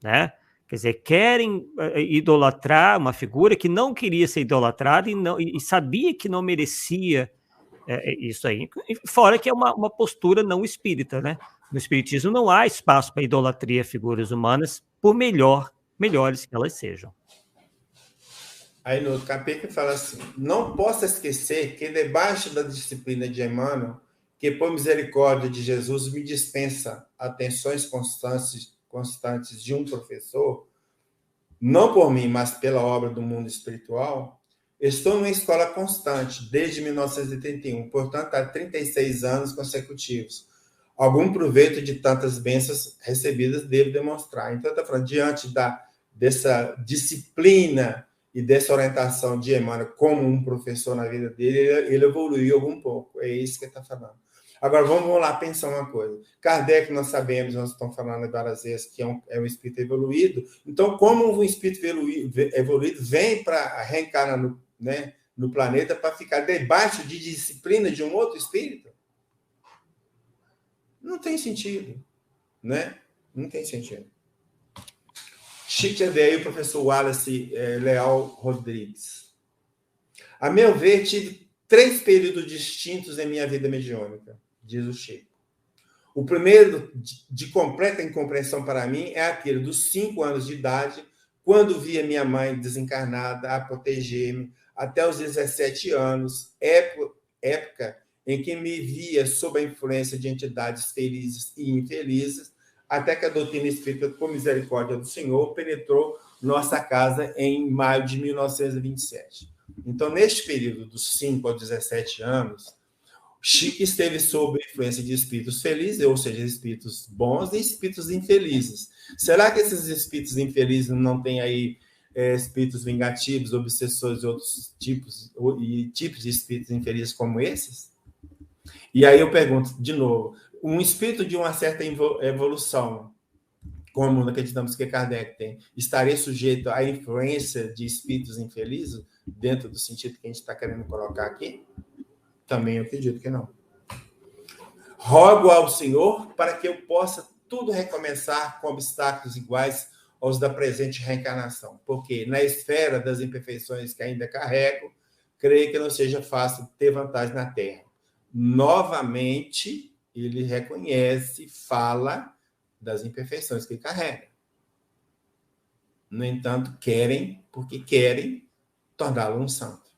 né? Quer dizer, querem idolatrar uma figura que não queria ser idolatrada e sabia que não merecia isso aí. Fora que é uma postura não espírita, né? No espiritismo não há espaço para idolatria a figuras humanas, por melhores que elas sejam. Aí no capítulo fala assim: não posso esquecer que debaixo da disciplina de Emmanuel, que por misericórdia de Jesus me dispensa atenções constantes de um professor, não por mim, mas pela obra do mundo espiritual, estou numa escola constante desde 1981, portanto há 36 anos consecutivos. Algum proveito de tantas bênçãos recebidas devo demonstrar. Então, está falando, diante dessa disciplina e dessa orientação de Emmanuel como um professor na vida dele, ele evoluiu algum pouco. É isso que ele está falando. Agora, vamos lá pensar uma coisa. Kardec, nós sabemos, nós estamos falando várias vezes, que é um espírito evoluído. Então, como um espírito evoluído vem para reencarnar no planeta para ficar debaixo de disciplina de um outro espírito? Não tem sentido, né? Não tem sentido. Chico Xavier e o professor Wallace Leal Rodrigues. A meu ver, tive 3 períodos distintos em minha vida mediúnica, diz o Chico. O primeiro, de completa incompreensão para mim, é aquele dos 5 anos de idade, quando via minha mãe desencarnada a proteger-me, até os 17 anos, época em que me via sob a influência de entidades felizes e infelizes, até que a doutrina espírita, com misericórdia do Senhor, penetrou nossa casa em maio de 1927. Então, neste período dos 5 aos 17 anos, Chico esteve sob a influência de espíritos felizes, ou seja, espíritos bons e espíritos infelizes. Será que esses espíritos infelizes não têm aí espíritos vingativos, obsessores e outros tipos de espíritos infelizes como esses? E aí eu pergunto, de novo, um espírito de uma certa evolução, como acreditamos que Kardec tem, estaria sujeito à influência de espíritos infelizes, dentro do sentido que a gente está querendo colocar aqui? Também eu acredito que não. Rogo ao Senhor para que eu possa tudo recomeçar com obstáculos iguais aos da presente reencarnação, porque na esfera das imperfeições que ainda carrego, creio que não seja fácil ter vantagem na Terra. Novamente, ele reconhece, fala das imperfeições que carrega. No entanto, porque querem torná-lo um santo.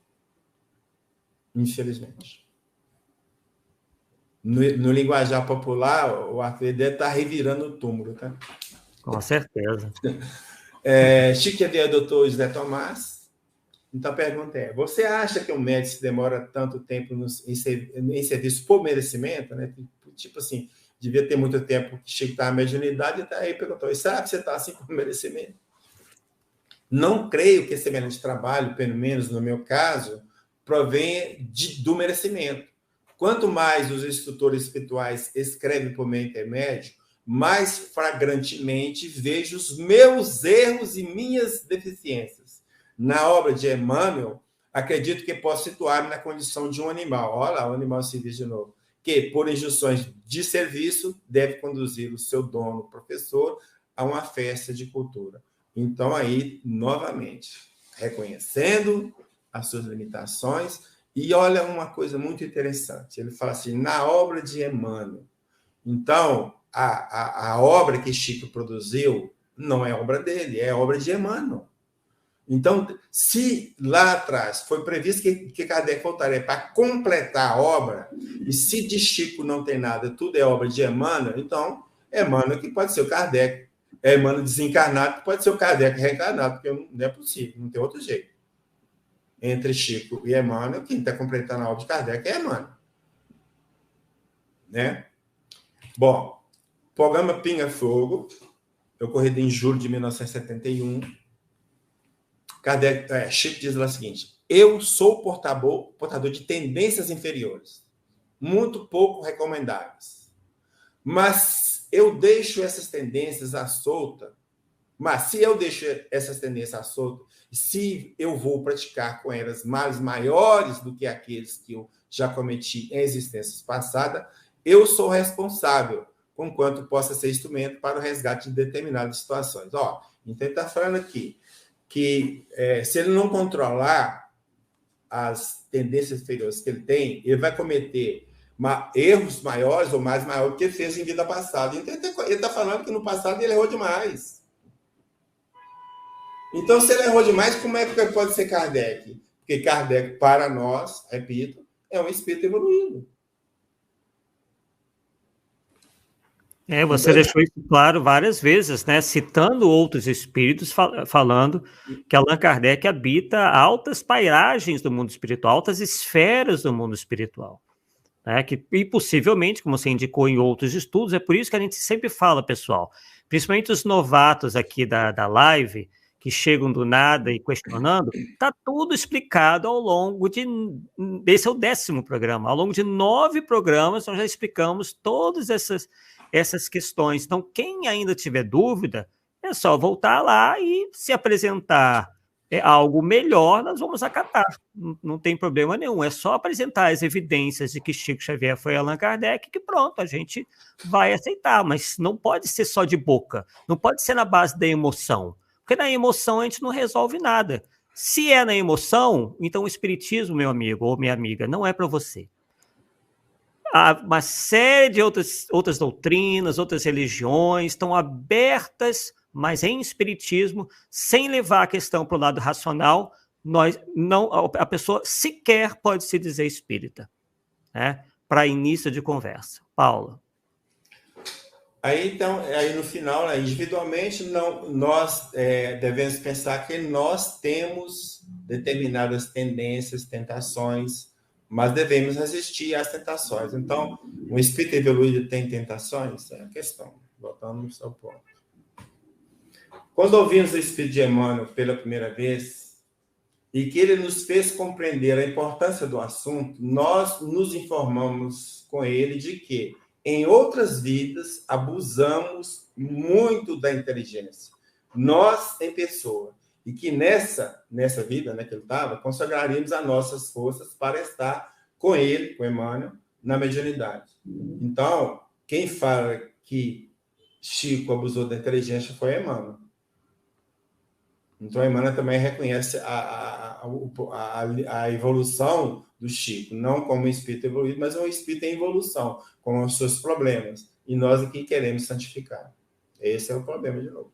Infelizmente. No linguajar popular, o Arthur deve estar revirando o túmulo, tá? Com certeza. Chico Xavier, doutor José Tomás. Então, a pergunta é, você acha que o médico demora tanto tempo em serviço por merecimento? Né? Tipo assim, devia ter muito tempo que Chico está na mediunidade, e aí perguntou, será que você está assim por merecimento? Não creio que esse semelhante trabalho, pelo menos no meu caso, provenha do merecimento. Quanto mais os instrutores espirituais escrevem por meu intermédio, mais flagrantemente vejo os meus erros e minhas deficiências. Na obra de Emmanuel, acredito que posso situar-me na condição de um animal. Olha lá, o animal serviço de novo. Que, por injunções de serviço, deve conduzir o seu dono, o professor, a uma festa de cultura. Então, aí, novamente, reconhecendo as suas limitações, e olha uma coisa muito interessante, ele fala assim, na obra de Emmanuel. Então, a obra que Chico produziu não é obra dele, é obra de Emmanuel. Então, se lá atrás foi previsto que Kardec voltaria para completar a obra, e se de Chico não tem nada, tudo é obra de Emmanuel, então, Emmanuel que pode ser o Kardec, é Emmanuel desencarnado, que pode ser o Kardec reencarnado, porque não é possível, não tem outro jeito. Entre Chico e Emmanuel, quem está completando a obra de Kardec é Emmanuel. Né? Bom, programa Pinga Fogo, ocorrido em julho de 1971. Chico diz lá o seguinte, eu sou portador de tendências inferiores, muito pouco recomendáveis, mas eu deixo essas tendências à solta, se eu vou praticar com elas males maiores do que aqueles que eu já cometi em existências passadas, eu sou responsável, conquanto possa ser instrumento para o resgate de determinadas situações. Então, ele está falando aqui que se ele não controlar as tendências inferiores que ele tem, ele vai cometer erros maiores ou mais maiores do que ele fez em vida passada. Então, ele está falando que no passado ele errou demais. Então, se ele errou demais, como é que pode ser Kardec? Porque Kardec, para nós, repito, é um espírito evoluído. Você deixou isso claro várias vezes, né? Citando outros espíritos, falando que Allan Kardec habita altas pairagens do mundo espiritual, altas esferas do mundo espiritual. Né? E possivelmente, como você indicou em outros estudos, é por isso que a gente sempre fala, pessoal, principalmente os novatos aqui da live, que chegam do nada e questionando, está tudo explicado ao longo esse é o 10º programa, ao longo de 9 programas nós já explicamos todas essas questões. Então, quem ainda tiver dúvida, é só voltar lá e se apresentar algo melhor, nós vamos acatar. Não tem problema nenhum. É só apresentar as evidências de que Chico Xavier foi Allan Kardec, que pronto, a gente vai aceitar. Mas não pode ser só de boca. Não pode ser na base da emoção. Porque na emoção a gente não resolve nada. Se é na emoção, então o espiritismo, meu amigo ou minha amiga, não é para você. Há uma série de outras doutrinas, outras religiões estão abertas, mas em espiritismo, sem levar a questão para o lado racional, a pessoa sequer pode se dizer espírita, né? Para início de conversa. Paula. Aí, então, no final, individualmente, nós devemos pensar que nós temos determinadas tendências, tentações, mas devemos resistir às tentações. Então, um espírito evoluído tem tentações? É a questão. Voltamos ao ponto. Quando ouvimos o Espírito de Emmanuel pela primeira vez, e que ele nos fez compreender a importância do assunto, nós nos informamos com ele de que, em outras vidas, abusamos muito da inteligência. Nós, em pessoa. E que nessa vida, né, que ele estava, consagraríamos as nossas forças para estar com ele, com Emmanuel, na mediunidade. Então, quem fala que Chico abusou da inteligência foi Emmanuel. Então, Emmanuel também reconhece a evolução do Chico, não como um espírito evoluído, mas um espírito em evolução, com os seus problemas. E nós aqui queremos santificar. Esse é o problema, de novo.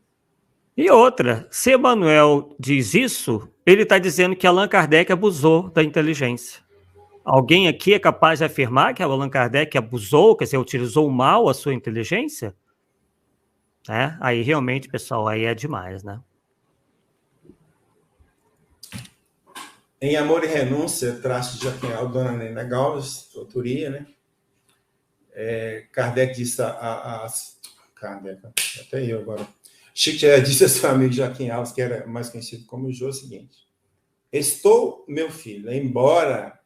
E outra, se Emmanuel diz isso, ele está dizendo que Allan Kardec abusou da inteligência. Alguém aqui é capaz de afirmar que Allan Kardec abusou, quer dizer, utilizou mal a sua inteligência? Aí realmente, pessoal, aí é demais, né? Em Amor e Renúncia, traço de Joaquim Alves, Dona Nena Galves, autoria, né? Kardec disse Kardec, até eu agora. Chico Xavier disse a seu amigo Joaquim Alves, que era mais conhecido como Jô, o seguinte: estou, meu filho, embora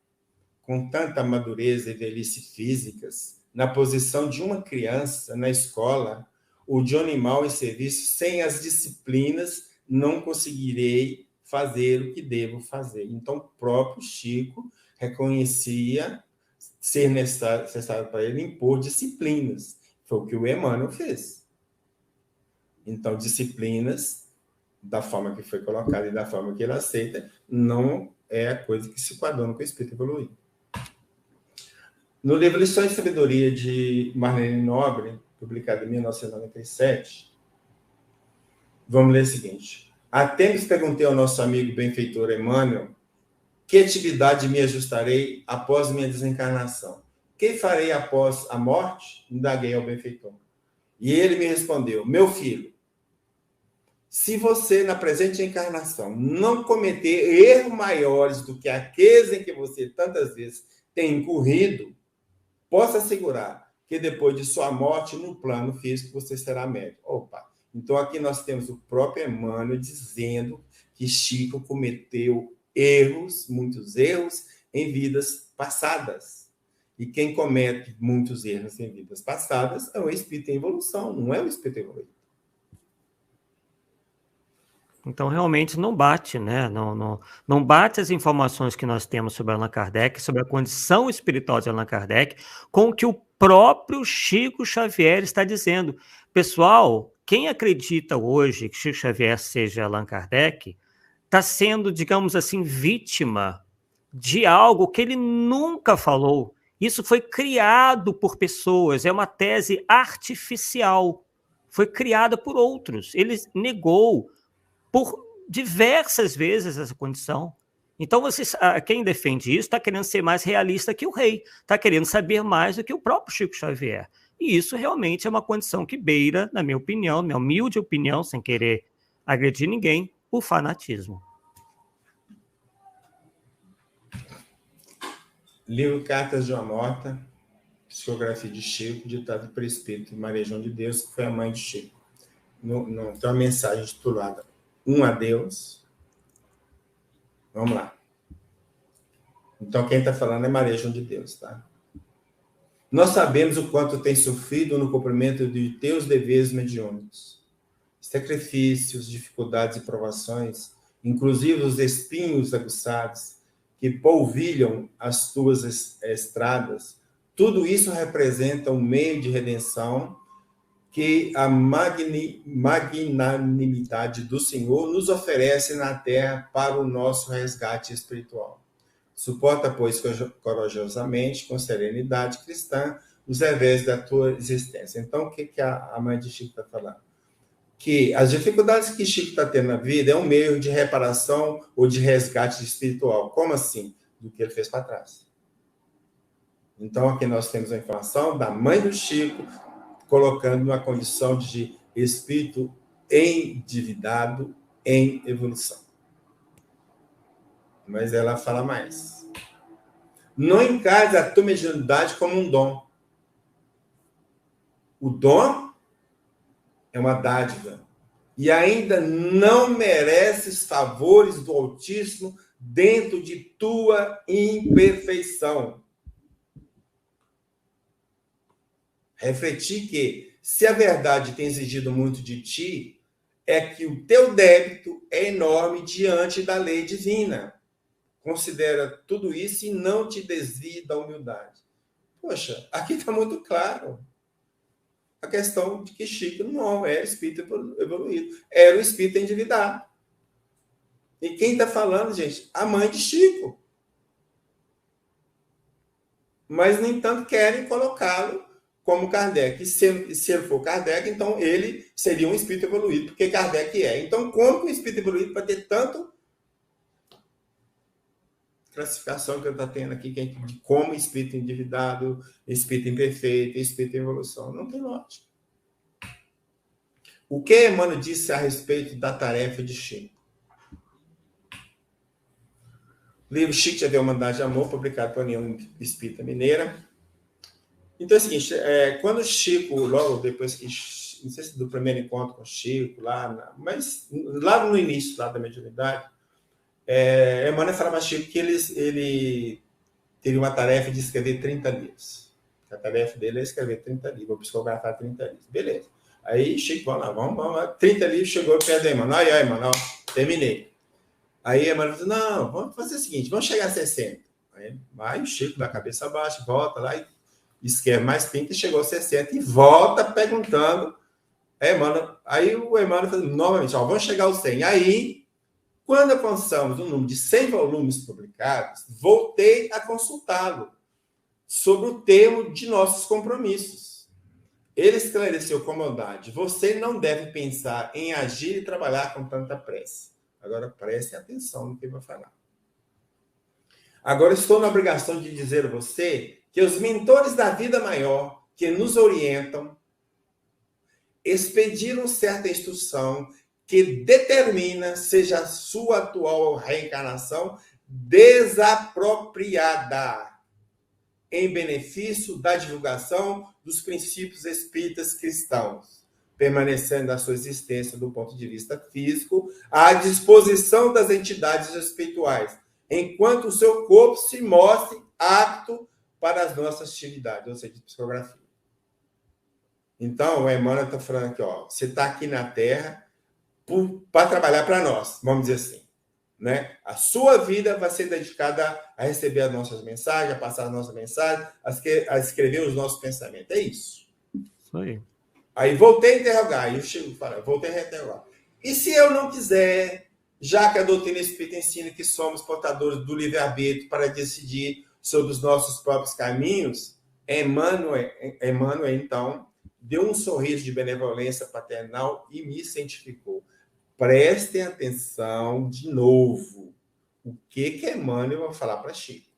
com tanta madureza e velhice físicas, na posição de uma criança na escola, ou de um animal em serviço, sem as disciplinas, não conseguirei fazer o que devo fazer. Então, o próprio Chico reconhecia ser necessário para ele impor disciplinas. Foi o que o Emmanuel fez. Então, disciplinas, da forma que foi colocada e da forma que ele aceita, não é a coisa que se coaduna com o espírito evoluído. No livro Lições de Sabedoria de Marlene Nobre, publicado em 1997, vamos ler o seguinte: há tempos perguntei ao nosso amigo benfeitor Emmanuel que atividade me ajustarei após minha desencarnação. Que farei após a morte? Indaguei ao benfeitor. E ele me respondeu: meu filho, se você, na presente encarnação, não cometer erros maiores do que aqueles em que você tantas vezes tem incorrido, possa assegurar que depois de sua morte, no plano físico, você será médium. Opa! Então, aqui nós temos o próprio Emmanuel dizendo que Chico cometeu erros, muitos erros, em vidas passadas. E quem comete muitos erros em vidas passadas é o espírito em evolução, não é o espírito evoluído. Então, realmente não bate, né? Não bate as informações que nós temos sobre Allan Kardec, sobre a condição espiritual de Allan Kardec, com o que o próprio Chico Xavier está dizendo. Pessoal, quem acredita hoje que Chico Xavier seja Allan Kardec, está sendo, digamos assim, vítima de algo que ele nunca falou. Isso foi criado por pessoas, é uma tese artificial. Foi criada por outros. Ele negou por diversas vezes essa condição. Então, quem defende isso está querendo ser mais realista que o rei, está querendo saber mais do que o próprio Chico Xavier. E isso realmente é uma condição que beira, na minha opinião, minha humilde opinião, sem querer agredir ninguém, o fanatismo. Livro Cartas de uma Morta, psicografia de Chico, ditado por Espírito Maria João de Deus, que foi a mãe de Chico. Tem uma mensagem titulada Um Adeus. Vamos lá. Então, quem está falando é Maria João de Deus, tá? Nós sabemos o quanto tem sofrido no cumprimento de teus deveres mediúnicos. Sacrifícios, dificuldades e provações, inclusive os espinhos aguçados, que polvilham as tuas estradas, tudo isso representa um meio de redenção que a magnanimidade do Senhor nos oferece na terra para o nosso resgate espiritual. Suporta, pois, corajosamente, com serenidade cristã, os revés da tua existência. Então, o que a mãe de Chico está falando? Que as dificuldades que Chico está tendo na vida é um meio de reparação ou de resgate espiritual. Como assim? Do que ele fez para trás. Então, aqui nós temos a informação da mãe do Chico, colocando uma condição de espírito endividado em evolução. Mas ela fala mais. Não encare a tua mediunidade como um dom. O dom é uma dádiva. E ainda não mereces favores do Altíssimo dentro de tua imperfeição. Refletir que, se a verdade tem exigido muito de ti, é que o teu débito é enorme diante da lei divina. Considera tudo isso e não te desvie da humildade. Poxa, aqui está muito claro a questão de que Chico não é espírito evoluído, era o espírito endividado. E quem está falando, gente? A mãe de Chico. Mas, no entanto, querem colocá-lo como Kardec. E se ele for Kardec, então ele seria um espírito evoluído, porque Kardec é. Então, como que o espírito evoluído pode ter tanto classificação que eu estou tendo aqui, de como espírito endividado, espírito imperfeito, espírito em evolução? Não tem lógica. O que Emmanuel disse a respeito da tarefa de Chico? Livro Chico Xavier, Humanidade de Amor, publicado pela União Espírita Mineira. Então é o seguinte, quando o Chico, logo depois que, não sei se do primeiro encontro com o Chico, mas lá no início lá da mediunidade, Emmanuel falava a Chico que ele teria uma tarefa de escrever 30 livros. A tarefa dele é escrever 30 livros, vou psicografar 30 livros. Beleza. Aí, Chico, vamos lá. 30 livros, chegou perto do Emmanuel. Aí, Emmanuel, terminei. Aí, Emmanuel falou, não, vamos fazer o seguinte, vamos chegar a 60. Aí, vai o Chico da cabeça baixa, volta lá e escreve mais 30 e chegou a 60. E volta perguntando. Aí o Emmanuel falou, novamente, vamos chegar aos 100. Aí, quando alcançamos um número de 100 volumes publicados, voltei a consultá-lo sobre o termo de nossos compromissos. Ele esclareceu com bondade: você não deve pensar em agir e trabalhar com tanta pressa. Agora, preste atenção no que eu vou falar. Agora, estou na obrigação de dizer a você que os mentores da vida maior que nos orientam expediram certa instrução que determina seja a sua atual reencarnação desapropriada em benefício da divulgação dos princípios espíritas cristãos, permanecendo a sua existência do ponto de vista físico à disposição das entidades espirituais, enquanto o seu corpo se mostre apto para as nossas atividades, ou seja, de psicografia. Então, o Emmanuel está falando aqui, você está aqui na Terra para trabalhar para nós, vamos dizer assim. Né? A sua vida vai ser dedicada a receber as nossas mensagens, a passar as nossas mensagens, a escrever os nossos pensamentos. É isso. Isso aí. Aí voltei a interrogar, e o Chico fala, voltei a interrogar. E se eu não quiser, já que a doutrina espírita ensina que somos portadores do livre-arbítrio para decidir sobre os nossos próprios caminhos, Emmanuel, então, deu um sorriso de benevolência paternal e me cientificou. Prestem atenção de novo. O que Emmanuel vai falar para Chico?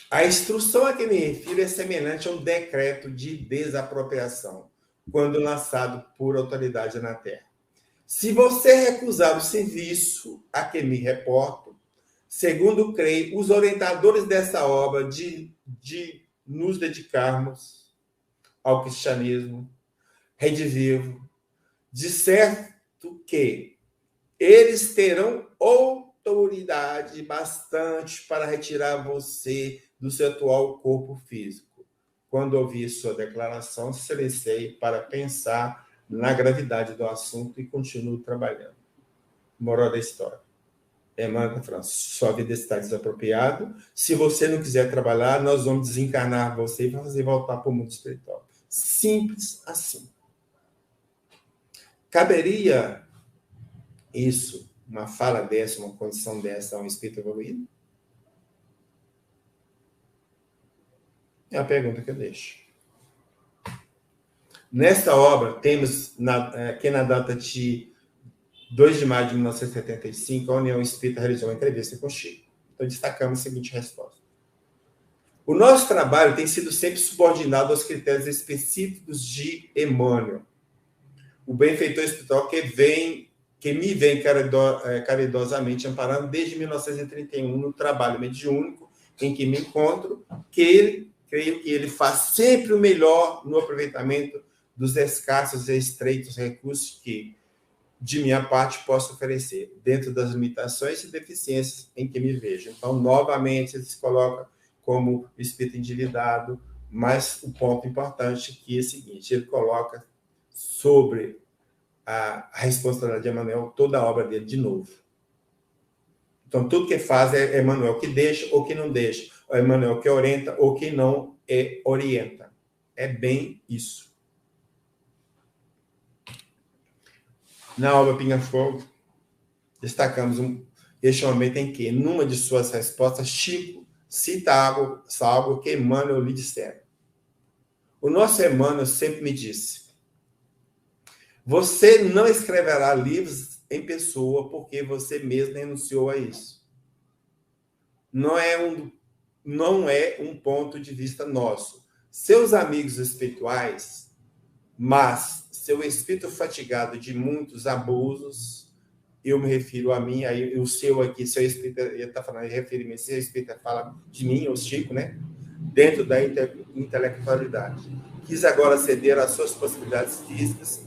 A instrução a que me refiro é semelhante a um decreto de desapropriação, quando lançado por autoridade na Terra. Se você recusar o serviço a que me reporto, segundo creio, os orientadores dessa obra de nos dedicarmos ao cristianismo, Rede Vivo, de certo que eles terão autoridade bastante para retirar você do seu atual corpo físico. Quando ouvi sua declaração, silenciei para pensar na gravidade do assunto e continuo trabalhando. Moral da história. Emmanuel França, sua vida está desapropriada. Se você não quiser trabalhar, nós vamos desencarnar você e fazer voltar para o mundo espiritual. Simples assim. Caberia isso, uma fala dessa, uma condição dessa a um espírito evoluído? É a pergunta que eu deixo. Nesta obra, temos, aqui na data de 2 de maio de 1975, a União Espírita realizou uma entrevista com Chico. Então, destacamos a seguinte resposta. O nosso trabalho tem sido sempre subordinado aos critérios específicos de Emmanuel, o benfeitor espiritual que me vem caridosamente amparando desde 1931 no trabalho mediúnico em que me encontro, creio que ele faz sempre o melhor no aproveitamento dos escassos e estreitos recursos que, de minha parte, posso oferecer, dentro das limitações e deficiências em que me vejo. Então, novamente, ele se coloca como espírito endividado, mas o ponto importante aqui é o seguinte, ele coloca sobre a responsabilidade de Emmanuel toda a obra dele de novo. Então, tudo que faz é Emmanuel que deixa ou que não deixa, ou Emmanuel que orienta ou que não orienta. É bem isso. Na obra Pinga Fogo, destacamos este momento em que, numa de suas respostas, Chico cita algo que Emmanuel lhe dissera. O nosso Emmanuel sempre me disse: você não escreverá livros em pessoa porque você mesmo renunciou a isso. Não é um ponto de vista nosso. Seus amigos espirituais, mas seu espírito fatigado de muitos abusos eu me refiro a mim, aí o seu aqui, seu espírita, ele está falando, ele refere-me, seu espírita fala de mim, o Chico, né? Dentro da intelectualidade. Quis agora ceder às suas possibilidades físicas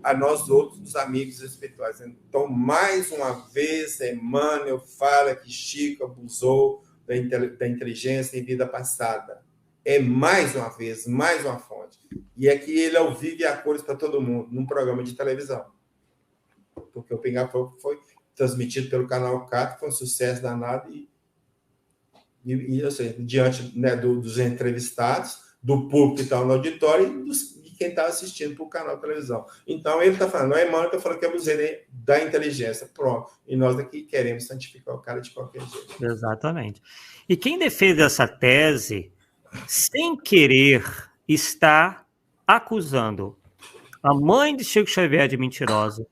a nós outros, os amigos espirituais. Então, mais uma vez, Emmanuel fala que Chico abusou da inteligência em vida passada. É mais uma vez, mais uma fonte. E aqui ele é o vivo e a cores para todo mundo, num programa de televisão. Porque o Pinga Fogo foi transmitido pelo canal 4, foi um sucesso danado e assim, diante, né, dos entrevistados, do público que estava no auditório e de quem estava assistindo para o canal de televisão. Então, ele está falando, a Emmanuel está falando que abusei da inteligência. Pronto. E nós aqui queremos santificar o cara de qualquer jeito. Exatamente. E quem defende essa tese, sem querer, está acusando a mãe de Chico Xavier de mentirosa,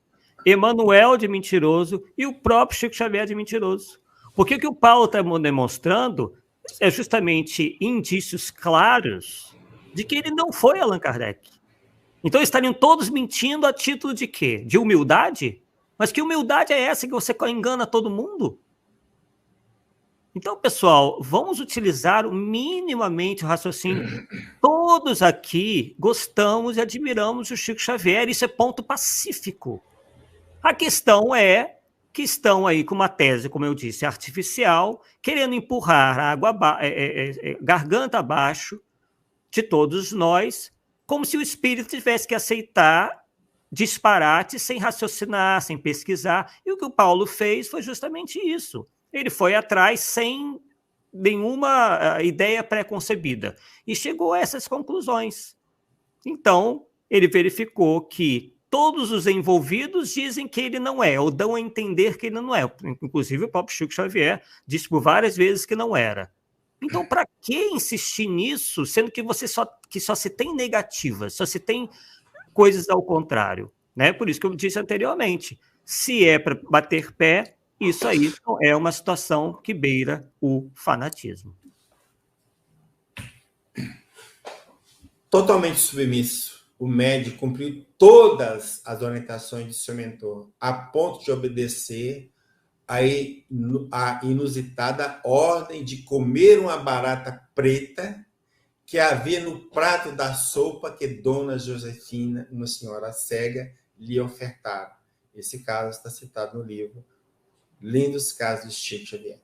Emmanuel de mentiroso e o próprio Chico Xavier de mentiroso. Porque o que o Paulo está demonstrando é justamente indícios claros de que ele não foi Allan Kardec. Então estariam todos mentindo a título de quê? De humildade? Mas que humildade é essa que você engana todo mundo? Então, pessoal, vamos utilizar minimamente o raciocínio. Todos aqui gostamos e admiramos o Chico Xavier, isso é ponto pacífico. A questão é que estão aí com uma tese, como eu disse, artificial, querendo empurrar a água garganta abaixo de todos nós, como se o espírito tivesse que aceitar disparate sem raciocinar, sem pesquisar. E o que o Paulo fez foi justamente isso. Ele foi atrás sem nenhuma ideia pré-concebida e chegou a essas conclusões. Então, ele verificou que todos os envolvidos dizem que ele não é, ou dão a entender que ele não é. Inclusive, o próprio Chico Xavier disse por várias vezes que não era. Então, para que insistir nisso, sendo que só se tem negativas, só se tem coisas ao contrário? Né? Por isso que eu disse anteriormente, se é para bater pé, isso aí é uma situação que beira o fanatismo. Totalmente submisso, o médium cumpriu todas as orientações de seu mentor, a ponto de obedecer a inusitada ordem de comer uma barata preta que havia no prato da sopa que Dona Josefina, uma senhora cega, lhe ofertara. Esse caso está citado no livro Lindos Casos de Chico Xavier.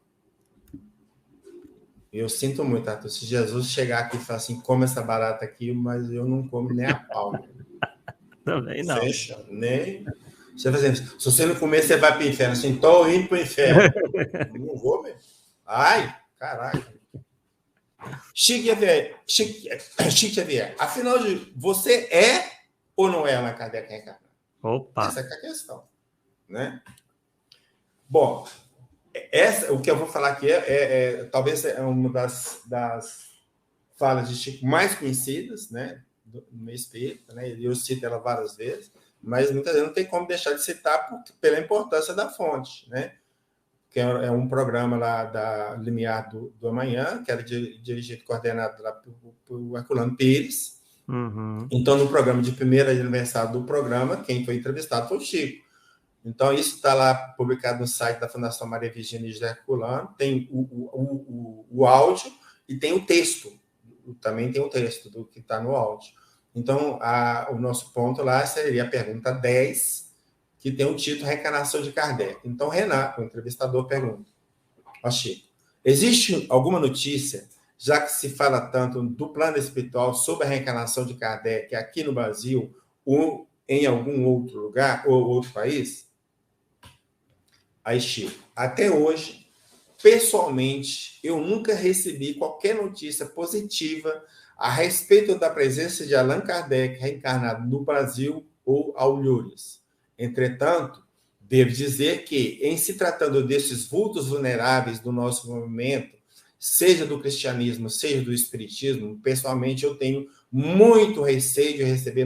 Eu sinto muito, Arthur, se Jesus chegar aqui e falar assim, come essa barata aqui, mas eu não como nem a pau. Também não. Fecha, nem... Você vai dizer, se você não comer, você vai para o inferno. Assim, estou indo para o inferno. Não vou mesmo. Ai, caraca. Chico Xavier, afinal, você é ou não é Allan Kardec reencarnado? Opa. Essa é a questão. Né? Bom, o que eu vou falar aqui talvez é uma das falas de Chico mais conhecidas, né, do meio espírita, né? Eu cito ela várias vezes, mas muitas vezes não tem como deixar de citar pela importância da fonte, né? Que é um programa lá da Limiar do Amanhã, que era dirigido e coordenado lá por Herculano Pires. Uhum. Então, no programa de primeiro aniversário do programa, quem foi entrevistado foi o Chico. Então, isso está lá publicado no site da Fundação Maria Virgínia de Herculano, tem o áudio e tem o texto. Também tem o texto do que está no áudio. Então, o nosso ponto lá seria a pergunta 10, que tem o título Reencarnação de Kardec. Então, Renato, o entrevistador, pergunta: ó, Chico, existe alguma notícia, já que se fala tanto do plano espiritual sobre a reencarnação de Kardec aqui no Brasil ou em algum outro lugar ou outro país? Aí, Chico, até hoje, pessoalmente, eu nunca recebi qualquer notícia positiva a respeito da presença de Allan Kardec reencarnado no Brasil ou Aulhures. Entretanto, devo dizer que, em se tratando desses vultos vulneráveis do nosso movimento, seja do cristianismo, seja do espiritismo, pessoalmente eu tenho muito receio de receber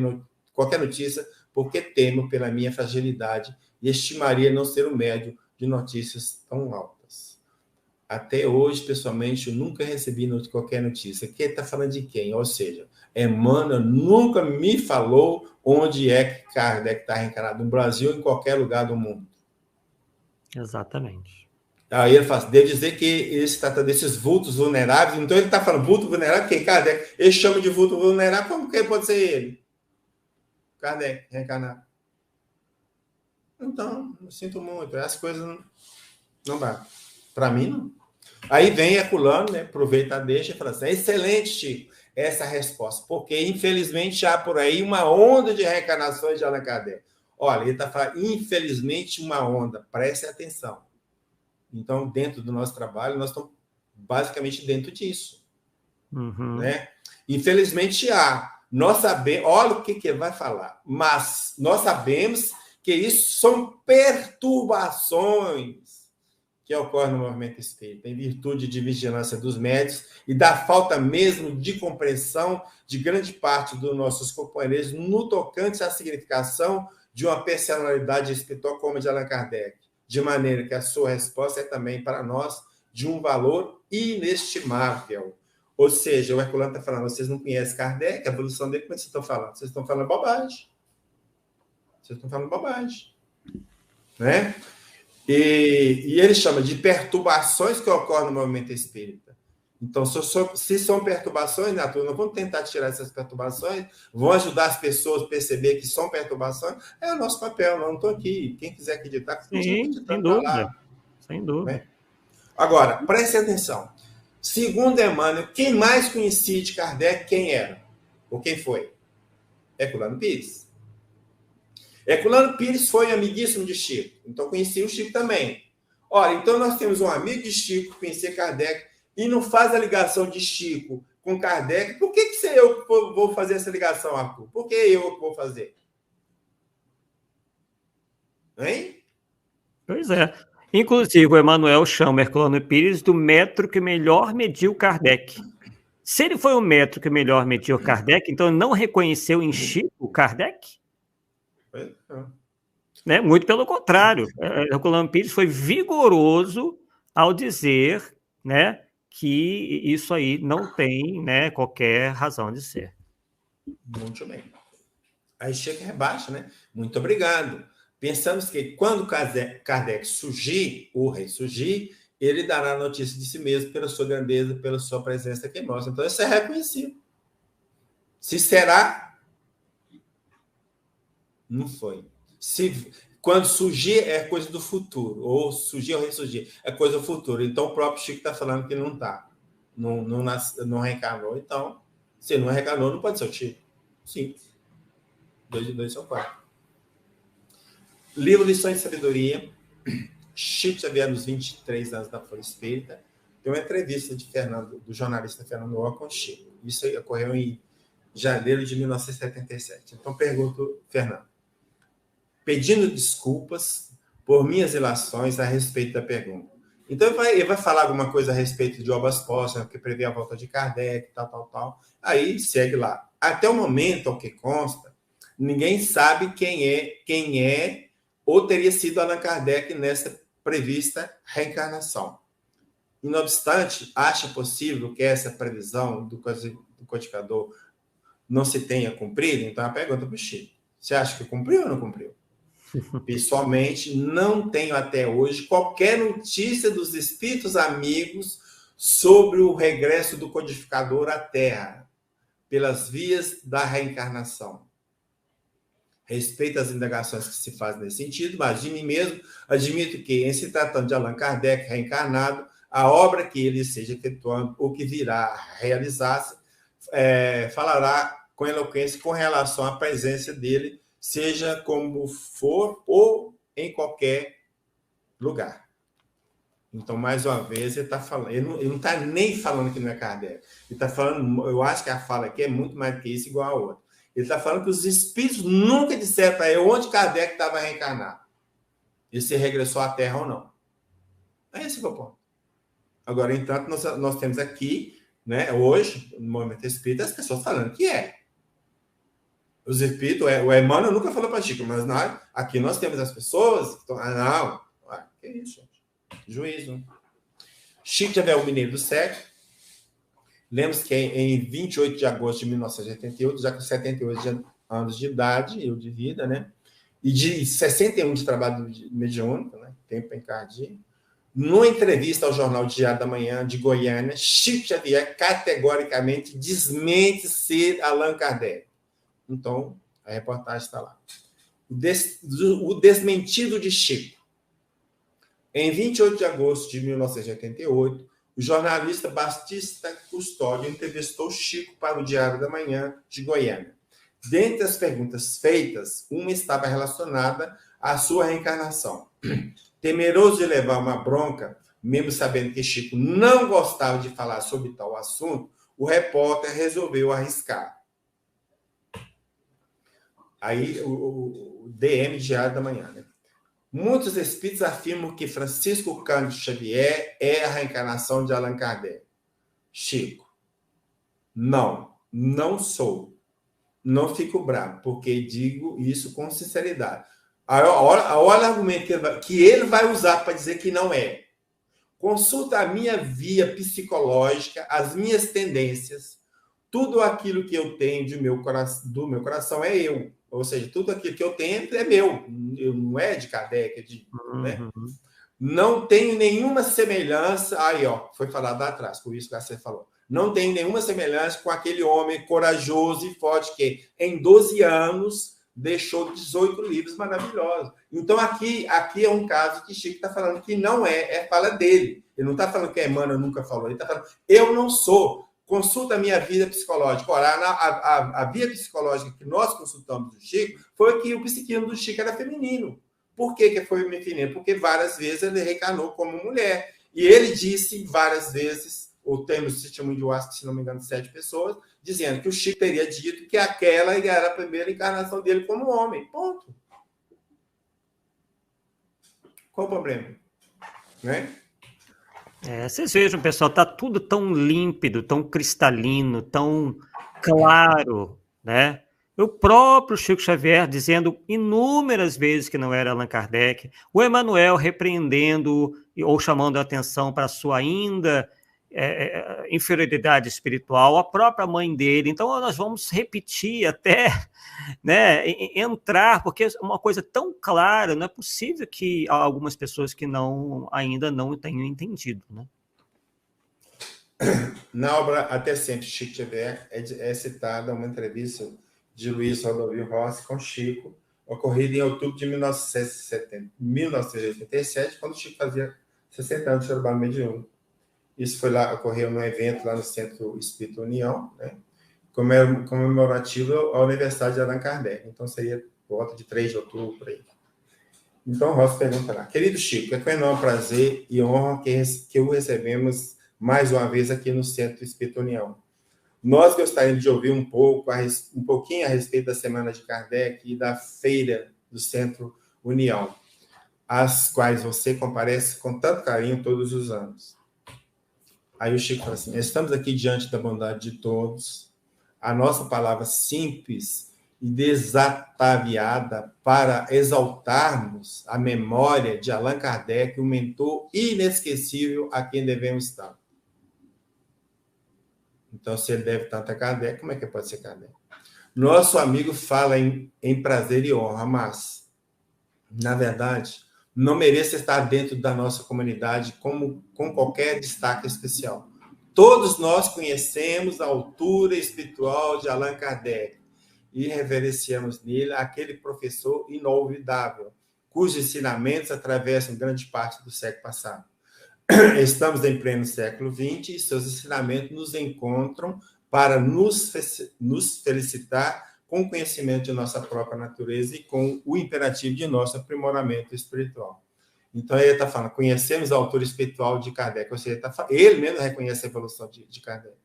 qualquer notícia, porque temo pela minha fragilidade e estimaria não ser o médium de notícias tão altas. Até hoje, pessoalmente, eu nunca recebi qualquer notícia. Quem está falando de quem? Ou seja, Emmanuel nunca me falou onde é que Kardec está reencarnado, no Brasil ou em qualquer lugar do mundo. Exatamente. Aí ele fala assim, devo dizer que ele se trata desses vultos vulneráveis, então ele está falando vulto vulnerável, quem? Kardec. Ele chama de vulto vulnerável, como que pode ser ele? Kardec, reencarnado. Então, eu sinto muito, as coisas não dá. Para mim, não. Aí vem Herculano, né, aproveita, deixa e fala assim, excelente, Chico, essa resposta, porque infelizmente há por aí uma onda de reencarnações de Allan Kardec. Olha, ele está falando, infelizmente, uma onda, preste atenção. Então, dentro do nosso trabalho, nós estamos basicamente dentro disso. Né? Infelizmente, nós sabemos, olha o que ele vai falar, mas nós sabemos que isso são perturbações que ocorrem no movimento espírita, em virtude de vigilância dos médios e da falta mesmo de compreensão de grande parte dos nossos companheiros no tocante à significação de uma personalidade espiritual como a de Allan Kardec. De maneira que a sua resposta é também, para nós, de um valor inestimável. Ou seja, o Herculano está falando, vocês não conhecem Kardec, a evolução dele, como vocês estão falando? Vocês estão falando bobagem. Vocês estão falando bobagem. Né? E ele chama de perturbações que ocorrem no movimento espírita. Então, se são perturbações, né, nós vamos tentar tirar essas perturbações, vamos ajudar as pessoas a perceber que são perturbações, é o nosso papel, não estou aqui. Quem quiser acreditar, sim, sem dúvida. Sem dúvida. Né? Agora, preste atenção. Segundo Emmanuel, quem mais conhecia de Kardec, quem era? Ou quem foi? Herculano Pires. Herculano Pires foi amiguíssimo de Chico, então conhecia o Chico também. Ora, então nós temos um amigo de Chico que conhecia Kardec e não faz a ligação de Chico com Kardec. Por que eu vou fazer essa ligação, Arthur? Por que eu vou fazer? Hein? Pois é. Inclusive, o Emmanuel chama Herculano Pires do metro que melhor mediu Kardec. Se ele foi o metro que melhor mediu Kardec, então ele não reconheceu em Chico Kardec? Né? Muito pelo contrário. Herculano Pires foi vigoroso ao dizer, né, que isso aí não tem, né, qualquer razão de ser. Muito bem. Aí chega e rebaixa, né? Muito obrigado. Pensamos que quando Kardec surgir, o ressurgir, ele dará notícia de si mesmo pela sua grandeza, pela sua presença que mostra. Então, isso é reconhecido. Se será, não foi. Quando surgir, é coisa do futuro. Ou surgir ou ressurgir, é coisa do futuro. Então, o próprio Chico está falando que não está. Não reencarnou. Então, se não reencarnou, não pode ser o Chico. Sim. 2 de 2 são 4. Livro Lições de Sabedoria, Chico Xavier, nos 23 anos da Folha Espírita, tem uma entrevista do jornalista Fernando Ó com Chico. Isso ocorreu em janeiro de 1977. Então, pergunto, Fernando, pedindo desculpas por minhas ilações a respeito da pergunta. Então, ele vai falar alguma coisa a respeito de obras póstumas, que prevê a volta de Kardec, tal. Aí, segue lá. Até o momento, ao que consta, ninguém sabe quem é ou teria sido Allan Kardec nessa prevista reencarnação. E, não obstante, acha possível que essa previsão do codificador não se tenha cumprido? Então, a pergunta para o Chico. Você acha que cumpriu ou não cumpriu? Pessoalmente, não tenho até hoje qualquer notícia dos espíritos amigos sobre o regresso do codificador à Terra, pelas vias da reencarnação. Respeito às indagações que se fazem nesse sentido, mas de mim mesmo admito que, em se tratando de Allan Kardec reencarnado, a obra que ele esteja efetuando ou que virá a realizar-se falará com eloquência com relação à presença dele, seja como for ou em qualquer lugar. Então, mais uma vez, ele está falando, ele não está nem falando que não é Kardec. Ele está falando, eu acho que a fala aqui é muito mais do que isso, igual a outra. Ele está falando que os espíritos nunca disseram para ele onde Kardec estava reencarnado. E se regressou à Terra ou não. É esse que é o ponto. Agora, entanto, nós temos aqui, né, hoje, no movimento espírita, as pessoas falando que é. Os espíritos, o Emmanuel nunca falou para Chico, mas aqui nós temos as pessoas que estão. Que isso, gente? Juízo. Chico Xavier, o Mineiro do Século. Lembre-se que em 28 de agosto de 1988, já com 78 anos de idade, de vida, né? E de 61 de trabalho mediúnico, né? tempo encardido. Numa entrevista ao jornal Diário da Manhã de Goiânia, Chico Xavier categoricamente desmente ser Allan Kardec. Então, a reportagem está lá. O desmentido de Chico. Em 28 de agosto de 1988, o jornalista Batista Custódio entrevistou Chico para o Diário da Manhã de Goiânia. Dentre as perguntas feitas, uma estava relacionada à sua reencarnação. Temeroso de levar uma bronca, mesmo sabendo que Chico não gostava de falar sobre tal assunto, o repórter resolveu arriscar. Aí, o DM Diário da Manhã, né? Muitos espíritos afirmam que Francisco Cândido Xavier é a reencarnação de Allan Kardec. Chico, não sou. Não fico bravo, porque digo isso com sinceridade. Olha o argumento que ele vai usar para dizer que não é. Consulta a minha via psicológica, as minhas tendências, tudo aquilo que eu tenho do meu coração é eu. Ou seja, tudo aquilo que eu tenho é meu, não é de Kardec, né? Não tenho nenhuma semelhança. Aí, foi falado lá atrás, por isso que você falou. Não tenho nenhuma semelhança com aquele homem corajoso e forte que, em 12 anos, deixou 18 livros maravilhosos. Então, aqui é um caso que Chico está falando que não fala dele. Ele não está falando que a Emmanuel nunca falou. Ele está falando, eu não sou. Consulta a minha vida psicológica. Ora, a via psicológica que nós consultamos do Chico foi que o psiquismo do Chico era feminino. Por que foi feminino? Porque várias vezes ele reencarnou como mulher. E ele disse várias vezes, o termo de testemunho de Huasca, se não me engano, 7 pessoas, dizendo que o Chico teria dito que aquela era a primeira encarnação dele como homem. Ponto. Qual o problema? Né? Vocês vejam, pessoal, está tudo tão límpido, tão cristalino, tão claro, né? O próprio Chico Xavier dizendo inúmeras vezes que não era Allan Kardec, o Emmanuel repreendendo ou chamando a atenção para a sua ainda inferioridade espiritual, a própria mãe dele. Então, nós vamos repetir até, né, entrar, porque é uma coisa tão clara, não é possível que há algumas pessoas que ainda não tenham entendido, né? Na obra Até Sempre, Chico Xavier, é citada uma entrevista de Luiz Rodolfo Rossi com Chico, ocorrida em outubro de 1987, quando Chico fazia 60 anos de trabalho mediúnico. Isso ocorreu num evento lá no Centro Espírita União, né, comemorativo à Universidade de Allan Kardec. Então, seria por volta de 3 de outubro, por aí. Então, Rossi pergunta lá, querido Chico, é com enorme prazer e honra que o recebemos mais uma vez aqui no Centro Espírita União. Nós gostaríamos de ouvir um pouquinho a respeito da Semana de Kardec e da Feira do Centro União, às quais você comparece com tanto carinho todos os anos. Aí o Chico fala assim, estamos aqui diante da bondade de todos, a nossa palavra simples e desataviada para exaltarmos a memória de Allan Kardec, um mentor inesquecível a quem devemos estar. Então, se ele deve tanto a Kardec, como é que pode ser Kardec? Nosso amigo fala em prazer e honra, mas, na verdade, não merece estar dentro da nossa comunidade com qualquer destaque especial. Todos nós conhecemos a altura espiritual de Allan Kardec e reverenciamos nele aquele professor inolvidável, cujos ensinamentos atravessam grande parte do século passado. Estamos em pleno século XX e seus ensinamentos nos encontram para nos felicitar com o conhecimento de nossa própria natureza e com o imperativo de nosso aprimoramento espiritual. Então, ele está falando, conhecemos a altura espiritual de Kardec, ou seja, ele mesmo reconhece a evolução de Kardec.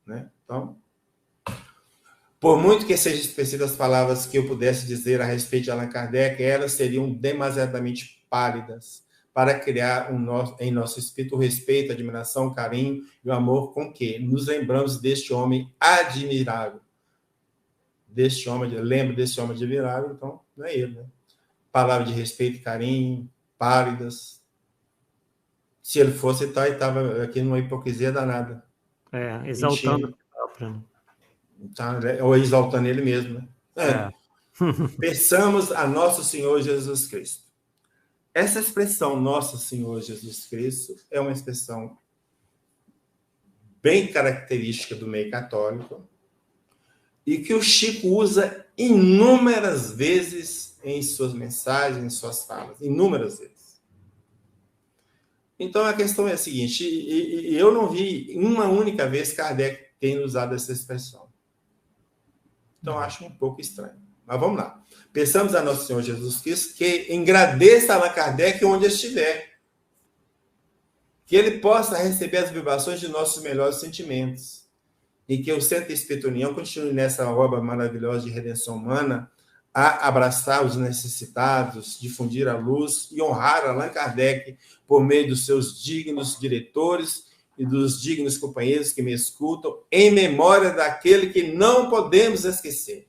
Né? Então, por muito que sejam expressivas as palavras que eu pudesse dizer a respeito de Allan Kardec, elas seriam demasiadamente pálidas para criar em nosso espírito o respeito, a admiração, o carinho e o amor com que nos lembramos deste homem admirável. Lembro desse homem admirável, então não é ele, né? Palavras de respeito e carinho, pálidas. Se ele fosse, ele estava aqui numa hipocrisia danada. Exaltando o próprio. Ou exaltando ele mesmo, né? Peçamos a nosso Senhor Jesus Cristo. essa expressão Nosso Senhor Jesus Cristo é uma expressão bem característica do meio católico e que o Chico usa inúmeras vezes em suas mensagens, em suas falas, inúmeras vezes. Então, a questão é a seguinte, eu não vi uma única vez Kardec tendo usado essa expressão. Então, acho um pouco estranho. Mas vamos lá. Pensamos a Nosso Senhor Jesus Cristo que engrandeça Allan Kardec onde estiver. Que ele possa receber as vibrações de nossos melhores sentimentos. E que o Centro Espírita União continue nessa obra maravilhosa de redenção humana a abraçar os necessitados, difundir a luz e honrar Allan Kardec por meio dos seus dignos diretores e dos dignos companheiros que me escutam, em memória daquele que não podemos esquecer.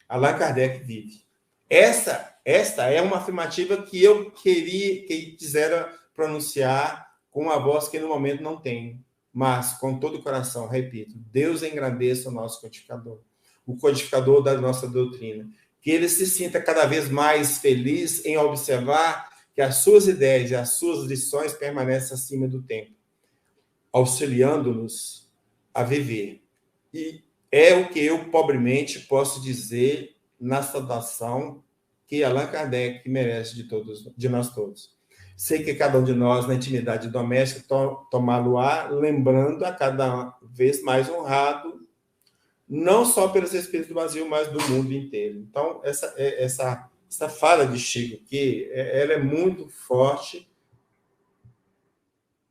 Allan Kardec vive. Esta é uma afirmativa que eu quisera pronunciar com uma voz que no momento não tenho, mas com todo o coração, repito, Deus engrandeça o nosso codificador, o codificador da nossa doutrina, que ele se sinta cada vez mais feliz em observar que as suas ideias e as suas lições permanecem acima do tempo, auxiliando-nos a viver. E é o que eu, pobremente, posso dizer na saudação que Allan Kardec merece de nós todos. Sei que cada um de nós, na intimidade doméstica, tomá-lo-á, lembrando a cada vez mais honrado, não só pelos espíritos do Brasil, mas do mundo inteiro. Então, essa fala de Chico aqui, ela é muito forte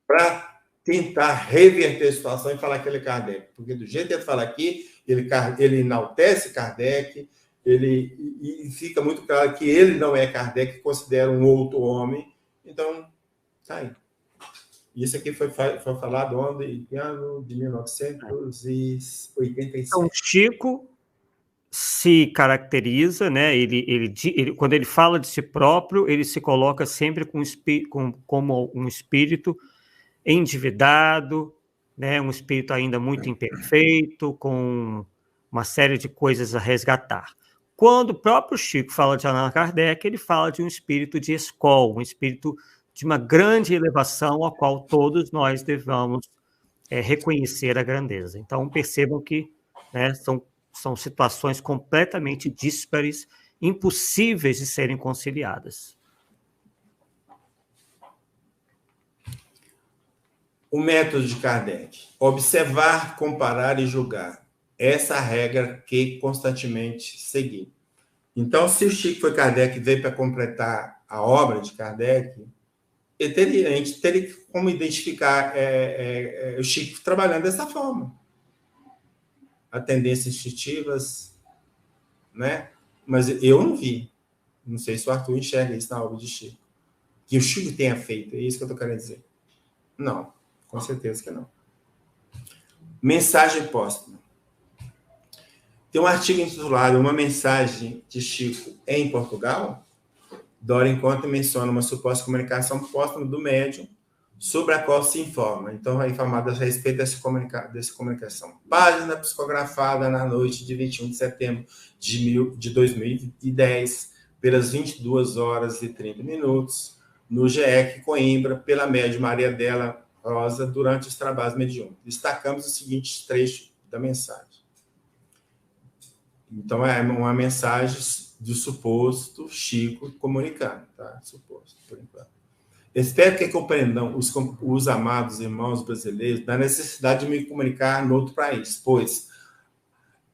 para tentar reverter a situação e falar que ele é Kardec. Porque do jeito que ele fala aqui, ele enaltece Kardec, e fica muito claro que ele não é Kardec, considera um outro homem. Então, tá aí. Isso aqui foi falado ontem, em ano de 1987. Então, Chico se caracteriza, né? Quando ele fala de si próprio, ele se coloca sempre como um espírito endividado, né? Um espírito ainda muito imperfeito, com uma série de coisas a resgatar. Quando o próprio Chico fala de Allan Kardec, ele fala de um espírito de escola, um espírito de uma grande elevação, a qual todos nós devemos reconhecer a grandeza. Então, percebam que, né, são situações completamente díspares, impossíveis de serem conciliadas. O método de Kardec: observar, comparar e julgar. Essa é a regra que constantemente segui. Então, se o Chico foi Kardec e veio para completar a obra de Kardec, a gente teria como identificar o Chico trabalhando dessa forma. A tendências instintivas, né? Mas eu não vi. Não sei se o Arthur enxerga isso na obra de Chico. Que o Chico tenha feito, é isso que eu estou querendo dizer. Não, com certeza que não. Mensagem póstuma. Tem um artigo intitulado Uma Mensagem de Chico em Portugal. Dora Conte menciona uma suposta comunicação póstuma do médium sobre a qual se informa. Então, é informado a respeito dessa comunicação. Página psicografada na noite de 21 de setembro de 2010, pelas 22 horas e 30 minutos, no GEC Coimbra, pela médium Maria Dela Rosa, durante os trabalhos mediúnicos. Destacamos os seguintes trechos da mensagem. Então, é uma mensagem do suposto Chico comunicando, tá? Suposto, por enquanto. Espero que compreendam os amados irmãos brasileiros da necessidade de me comunicar no outro país, pois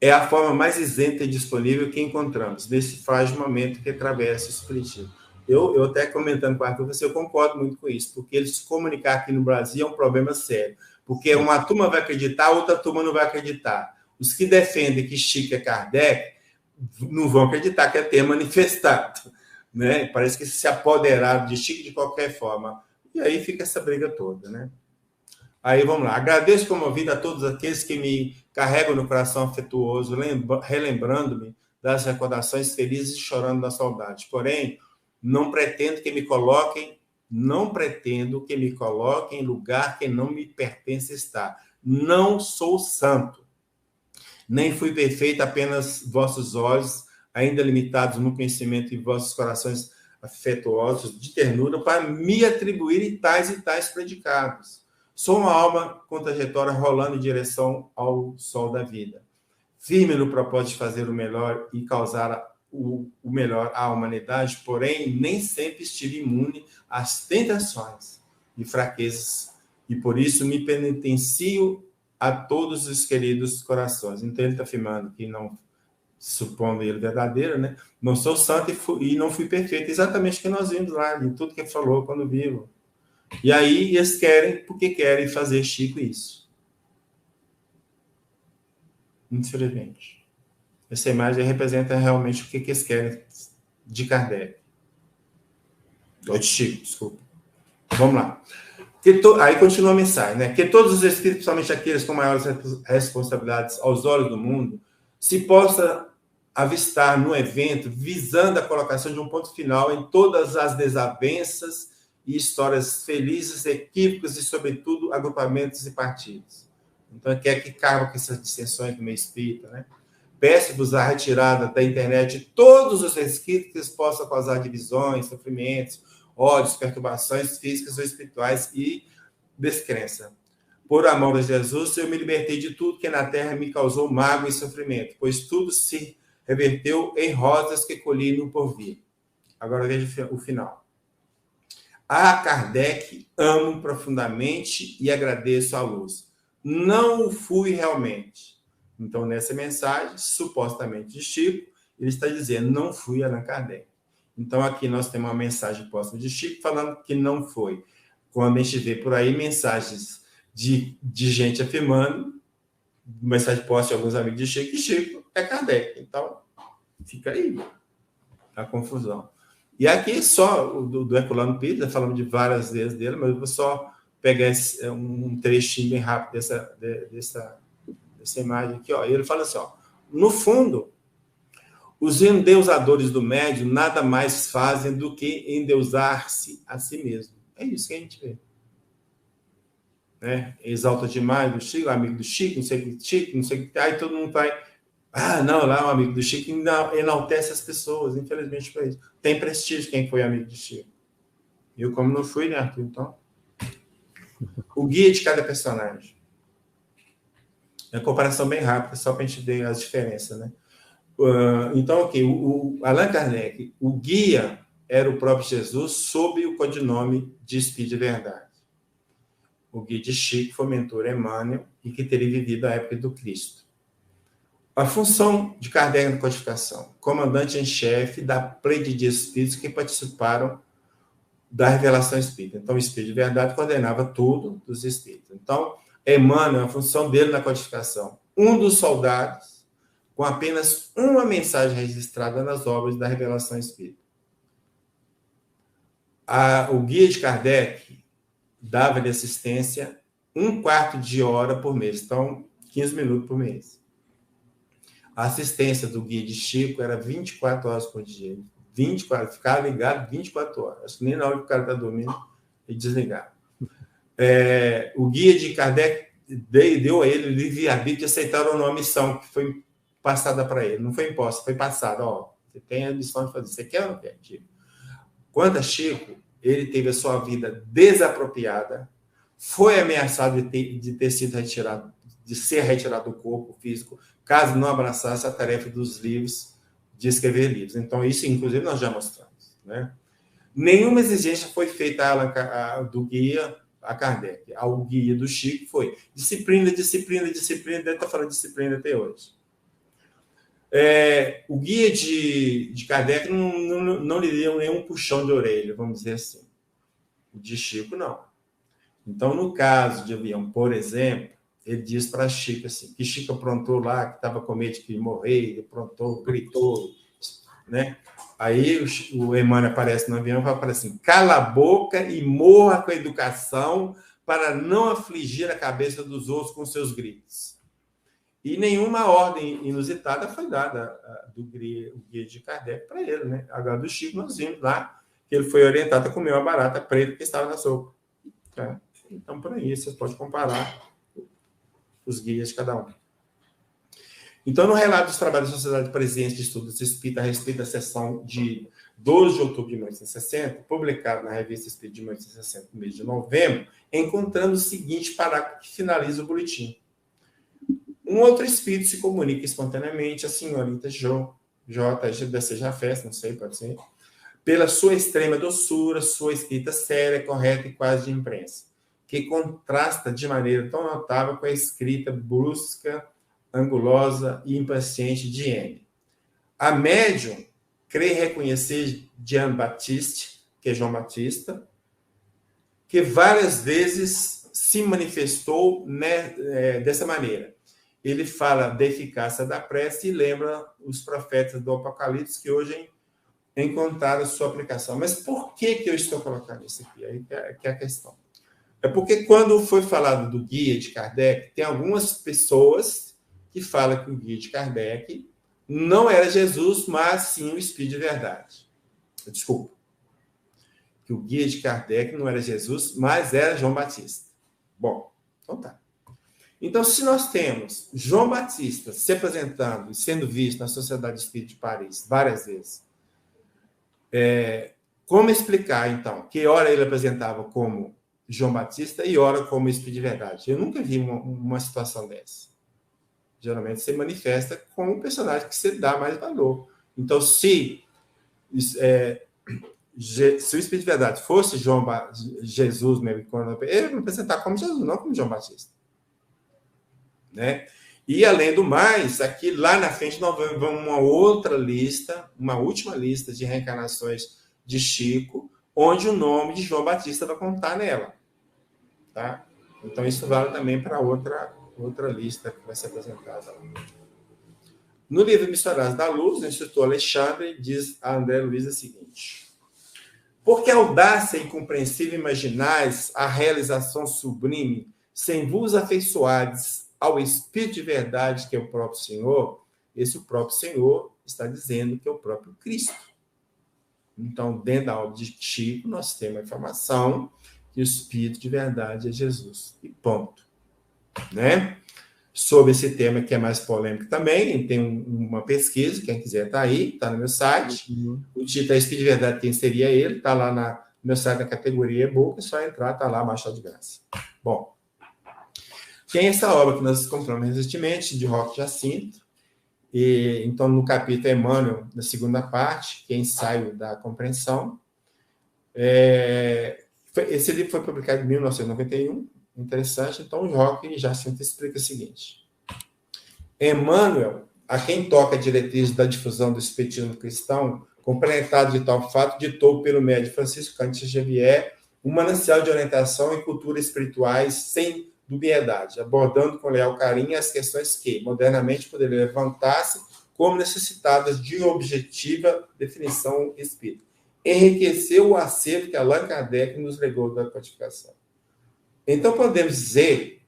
é a forma mais isenta e disponível que encontramos nesse frágil momento que atravessa o espiritismo. Eu até comentando com o Arthur, eu concordo muito com isso, porque ele se comunicar aqui no Brasil é um problema sério, porque uma turma vai acreditar, outra turma não vai acreditar. Os que defendem que Chico é Kardec não vão acreditar que é ter manifestado, né? Parece que se apoderaram de Chico de qualquer forma. E aí fica essa briga toda, né? Aí vamos lá. Agradeço comovido a todos aqueles que me carregam no coração afetuoso, relembrando-me das recordações felizes e chorando da saudade. Porém, não pretendo que me coloquem em lugar que não me pertence estar. Não sou santo. Nem fui perfeito, apenas vossos olhos, ainda limitados no conhecimento, e vossos corações afetuosos, de ternura, para me atribuírem tais e tais predicados. Sou uma alma com trajetória rolando em direção ao sol da vida, firme no propósito de fazer o melhor e causar o melhor à humanidade, porém, nem sempre estive imune às tentações e fraquezas, e por isso me penitencio a todos os queridos corações. Então, ele está afirmando que não, supondo ele verdadeiro, né? Não sou santo e não fui perfeito. Exatamente o que nós vimos lá, de tudo que ele falou quando vivo. E aí, eles querem, porque querem fazer Chico isso. Infelizmente. Essa imagem representa realmente o que eles querem de Kardec. Ou de Chico, desculpa. Vamos lá. Aí continua a mensagem, né? Que todos os espíritos, principalmente aqueles com maiores responsabilidades aos olhos do mundo, se possa avistar no evento, visando a colocação de um ponto final em todas as desavenças e histórias felizes, equívocos e, sobretudo, agrupamentos e partidos. Então, quer que acaba com essas dissensões do meio espírita, né? Peço-vos a retirada da internet de todos os resquícios que possam causar divisões, sofrimentos, ódios, perturbações físicas ou espirituais e descrença. Por amor a Jesus, eu me libertei de tudo que na terra me causou mágoa e sofrimento, pois tudo se reverteu em rosas que colhi no porvir. Agora veja o final. A Kardec amo profundamente e agradeço a luz. Não o fui realmente. Então, nessa mensagem, supostamente de Chico, ele está dizendo, não fui Allan Kardec. Então, aqui nós temos uma mensagem póstuma de Chico falando que não foi. Quando a gente vê por aí mensagens de gente afirmando, mensagem póstuma de alguns amigos de Chico, que Chico é Kardec. Então, fica aí a confusão. E aqui só do Herculano Pires, falamos de várias vezes dele, mas eu vou só pegar um trechinho bem rápido dessa imagem aqui. Ó. Ele fala assim, ó, no fundo, os endeusadores do médium nada mais fazem do que endeusar-se a si mesmo. É isso que a gente vê. Né? Exalta demais o Chico, amigo do Chico, não sei o que, Chico, não sei o que. Aí todo mundo vai... Ah, não, lá é um amigo do Chico, enaltece as pessoas, infelizmente para isso. Tem prestígio quem foi amigo do Chico. Eu, como não fui, né, Arthur? Então, o guia de cada personagem. É uma comparação bem rápida, só para a gente ver as diferenças, né? Então, ok, o Allan Kardec, o guia era o próprio Jesus sob o codinome de Espírito de Verdade. O guia de Chico foi o mentor Emmanuel e que teria vivido a época do Cristo. A função de Kardec na codificação, comandante em chefe da plede de espíritos que participaram da revelação espírita. Então, o Espírito de Verdade coordenava tudo dos espíritos. Então, Emmanuel, a função dele na codificação, um dos soldados com apenas uma mensagem registrada nas obras da revelação espírita. O guia de Kardec dava-lhe assistência 1/4 de hora por mês, então 15 minutos por mês. A assistência do guia de Chico era 24 horas por dia. 24, ficava ligado 24 horas. Acho que nem na hora que o cara está dormindo, ele desligava. O guia de Kardec deu a ele o livre-arbítrio de aceitar uma missão que foi passada para ele. Não foi imposta, foi passada. Ó, você tem a missão de fazer. Você quer ou não quer, Chico? Quanto a Chico, ele teve a sua vida desapropriada, foi ameaçado de ter sido retirado, de ser retirado do corpo físico, caso não abraçasse a tarefa dos livros, de escrever livros. Então, isso, inclusive, nós já mostramos. Né? Nenhuma exigência foi feita do guia a Kardec. Ao guia do Chico foi disciplina, disciplina, disciplina. Ele está falando de disciplina até hoje. O guia de Kardec não lhe deu nenhum puxão de orelha, vamos dizer assim. O de Chico, não. Então, no caso de avião, por exemplo, ele diz para Chico assim, que Chico aprontou lá, que estava com medo de morrer, ele aprontou, gritou, né? Aí o Emmanuel aparece no avião e fala assim, cala a boca e morra com a educação para não afligir a cabeça dos outros com seus gritos. E nenhuma ordem inusitada foi dada do guia de Kardec para ele, né? Agora do Chico, nós vimos lá que ele foi orientado a comer uma barata preta que estava na sopa. Tá? Então, por aí, você pode comparar os guias de cada um. Então, no relato dos trabalhos da Sociedade Presente de Estudos Espírita a respeito da sessão de 12 de outubro de 1860, publicado na Revista Espírita de 1860, no mês de novembro, encontramos o seguinte parágrafo que finaliza o boletim. Um outro espírito se comunica espontaneamente, a senhorita J. dessa Jafés, não sei, pode ser, pela sua extrema doçura, sua escrita séria, correta e quase de imprensa, que contrasta de maneira tão notável com a escrita brusca, angulosa e impaciente de M. A médium crê reconhecer Jean Baptiste, que é João Batista, que várias vezes se manifestou dessa maneira. Ele fala da eficácia da prece e lembra os profetas do Apocalipse que hoje encontraram sua aplicação. Mas por que eu estou colocando isso aqui? Aí que é a questão. É porque quando foi falado do guia de Kardec, tem algumas pessoas que falam que o guia de Kardec não era Jesus, mas sim o Espírito de verdade. Desculpa. Que o guia de Kardec não era Jesus, mas era João Batista. Bom, então tá. Então, se nós temos João Batista se apresentando e sendo visto na Sociedade Espírita de Paris várias vezes, como explicar, então, que hora ele apresentava como João Batista e hora como Espírito de verdade? Eu nunca vi uma situação dessa. Geralmente se manifesta com um personagem que você dá mais valor. Então, se o Espírito de verdade fosse Jesus mesmo, ele vai apresentar como Jesus, não como João Batista. Né? E, além do mais, aqui lá na frente nós vamos uma outra lista, uma última lista de reencarnações de Chico, onde o nome de João Batista vai contar nela. Tá? Então, isso vale também para outra lista que vai ser apresentada lá. No livro Missionários da Luz, o instrutor Alexandre diz a André Luiz o seguinte: porque audácia incompreensível imaginais a realização sublime, sem vos afeiçoades ao Espírito de verdade, que é o próprio Senhor, esse o próprio Senhor está dizendo que é o próprio Cristo. Então, dentro da obra de Chico, nós temos a informação que o Espírito de verdade é Jesus. E ponto. Né? Sobre esse tema que é mais polêmico também, tem uma pesquisa, quem quiser está aí, está no meu site. O título é Espírito de Verdade, quem seria ele? Está lá no meu site, na categoria e-book, é só entrar, está lá, baixar de graça. Bom, tem essa obra que nós compramos recentemente, de Roque Jacinto. E, então, no capítulo Emmanuel, na segunda parte, que é ensaio da compreensão, esse livro foi publicado em 1991, interessante. Então, o Roque Jacinto explica o seguinte: Emmanuel, a quem toca a diretriz da difusão do espiritismo cristão, complementado de tal fato, ditou pelo médium Francisco Cândido Xavier um manancial de orientação e cultura espirituais sem dubiedade, abordando com leal carinho as questões que, modernamente, poderiam levantar-se como necessitadas de objetiva definição espírita. Enriqueceu o acervo que Allan Kardec nos legou da codificação. Então, podemos dizer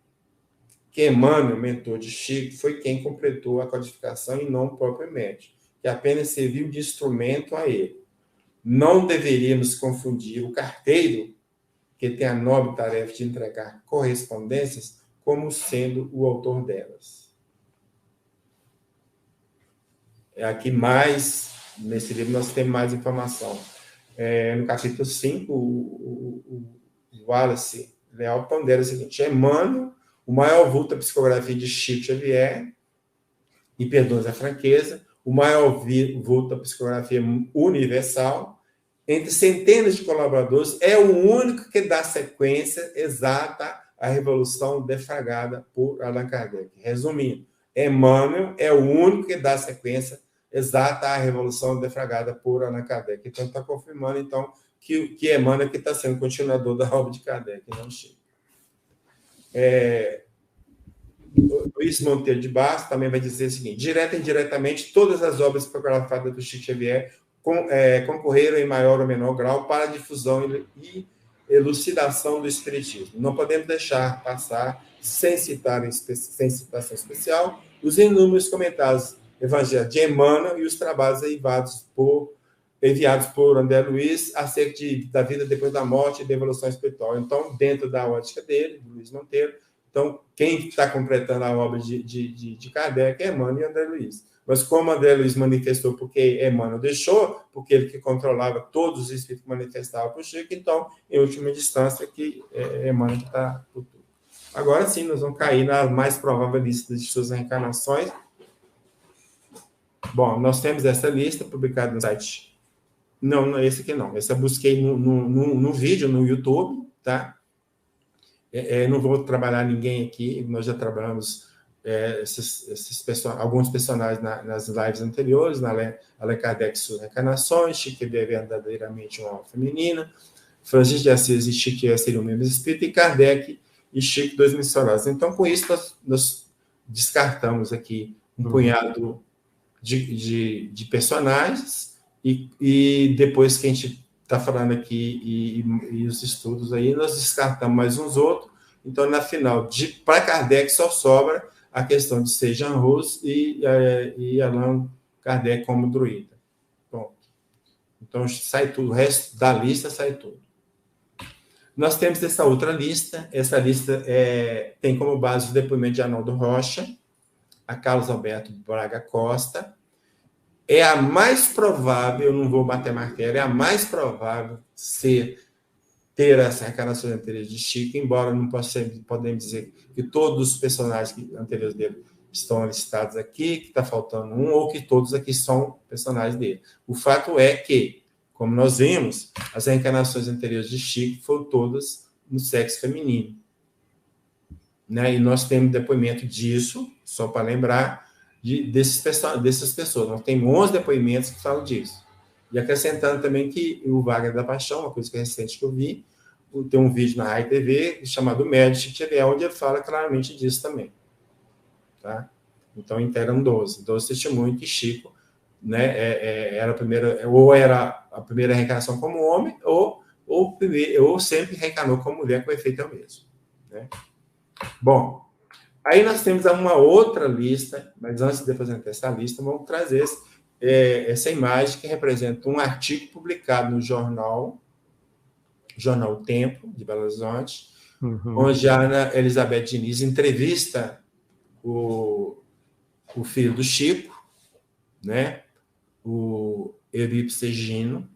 que Emmanuel, mentor de Chico, foi quem completou a codificação e não o próprio médium, que apenas serviu de instrumento a ele. Não deveríamos confundir o carteiro, que tem a nobre tarefa de entregar correspondências, como sendo o autor delas. Aqui mais, nesse livro, nós temos mais informação. No capítulo 5, o Wallace Leal pondera o seguinte: Emmanuel, o maior vulto da psicografia de Chico Xavier, e perdoe a franqueza, o maior vulto da psicografia universal, entre centenas de colaboradores, é o único que dá sequência exata à revolução deflagrada por Allan Kardec. Resumindo, Emmanuel é o único que dá sequência exata à revolução deflagrada por Allan Kardec. Então, está confirmando, então, que Emmanuel que está sendo continuador da obra de Kardec, não Chico. Luiz Monteiro de Bastos também vai dizer o seguinte: direta e indiretamente, todas as obras psicografadas do Chico Xavier concorreram em maior ou menor grau para a difusão e elucidação do espiritismo. Não podemos deixar passar, sem citação especial, os inúmeros comentários evangélicos de Emmanuel e os trabalhos enviados por André Luiz acerca da vida depois da morte e da evolução espiritual. Então, dentro da ótica dele, Luiz Monteiro, então, quem está completando a obra de Kardec é Emmanuel e André Luiz. Mas como André Luiz manifestou porque Emmanuel deixou, porque ele que controlava todos os espíritos que manifestavam para o Chico, então, em última instância, que Emmanuel está por tudo. Agora sim, nós vamos cair na mais provável lista de suas reencarnações. Bom, nós temos essa lista publicada no site. Não, esse aqui não. Essa eu busquei no vídeo, no YouTube, tá? Não vou trabalhar ninguém aqui, nós já trabalhamos alguns personagens nas lives anteriores, Allan Kardec, suas reencarnações, Chico é verdadeiramente uma alma feminina, Francisco de Assis e Chico seriam membros espírita, e Kardec e Chico, dois missionários. Então, com isso, nós descartamos aqui um punhado de personagens, e depois que a gente está falando aqui, e os estudos aí, nós descartamos mais uns outros. Então, na final, para Kardec, só sobra a questão de ser Jean Rose e Allan Kardec como druida. Bom, então, sai tudo, o resto da lista sai tudo. Nós temos essa outra lista. Essa lista tem como base o depoimento de Arnaldo Rocha, a Carlos Alberto Braga Costa. É a mais provável, eu não vou bater martelo, é a mais provável ter essa reencarnação anterior de Chico, embora não podemos dizer que todos os personagens anteriores dele estão listados aqui, que está faltando um, ou que todos aqui são personagens dele. O fato é que, como nós vimos, as reencarnações anteriores de Chico foram todas no sexo feminino. Né? E nós temos depoimento disso, só para lembrar, dessas pessoas. Nós temos 11 depoimentos que falam disso. E acrescentando também que o Wagner da Paixão, uma coisa que é recente que eu vi, tem um vídeo na Rai TV chamado Médio Chico Xavier, onde ele fala claramente disso também. Tá? Então, interam 12 testemunhos que Chico, né, era a primeira reencarnação como homem, ou sempre reencarnou como mulher, com efeito é o mesmo. Né? Bom, aí nós temos uma outra lista, mas antes de apresentar essa lista, vamos trazer essa imagem que representa um artigo publicado no jornal Tempo, de Belo Horizonte, onde a Ana Elizabeth Diniz entrevista o filho do Chico, né, o Eurípides Egino.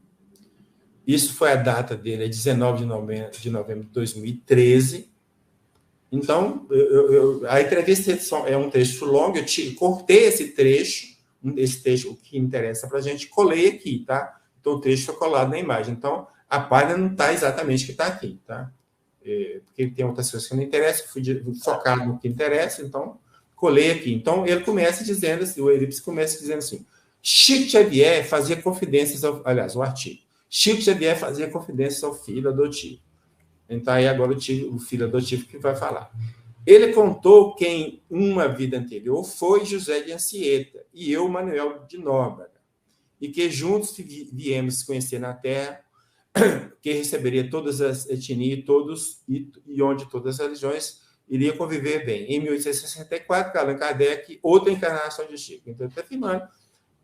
Isso foi a data dele, é 19 de novembro de 2013. Então, a entrevista é um trecho longo, eu cortei esse trecho, o que interessa para a gente, colei aqui, tá? Então, o trecho foi colado na imagem. Então, a página não está exatamente o que está aqui, tá? Porque tem outras coisas que não interessam, fui focado no que interessa, então, colei aqui. Então, ele começa dizendo assim, o Eurípides começa dizendo assim, Chico Xavier fazia confidências, o artigo, Chico Xavier fazia confidências ao filho adotivo. Então, aí agora o filho adotivo que vai falar. Ele contou que em uma vida anterior foi José de Anchieta e eu, Manuel de Nóbrega, e que juntos viemos conhecer na Terra, que receberia todas as etnias e onde todas as religiões iriam conviver bem. Em 1864, Allan Kardec, outra encarnação de Chico. Então, está afirmando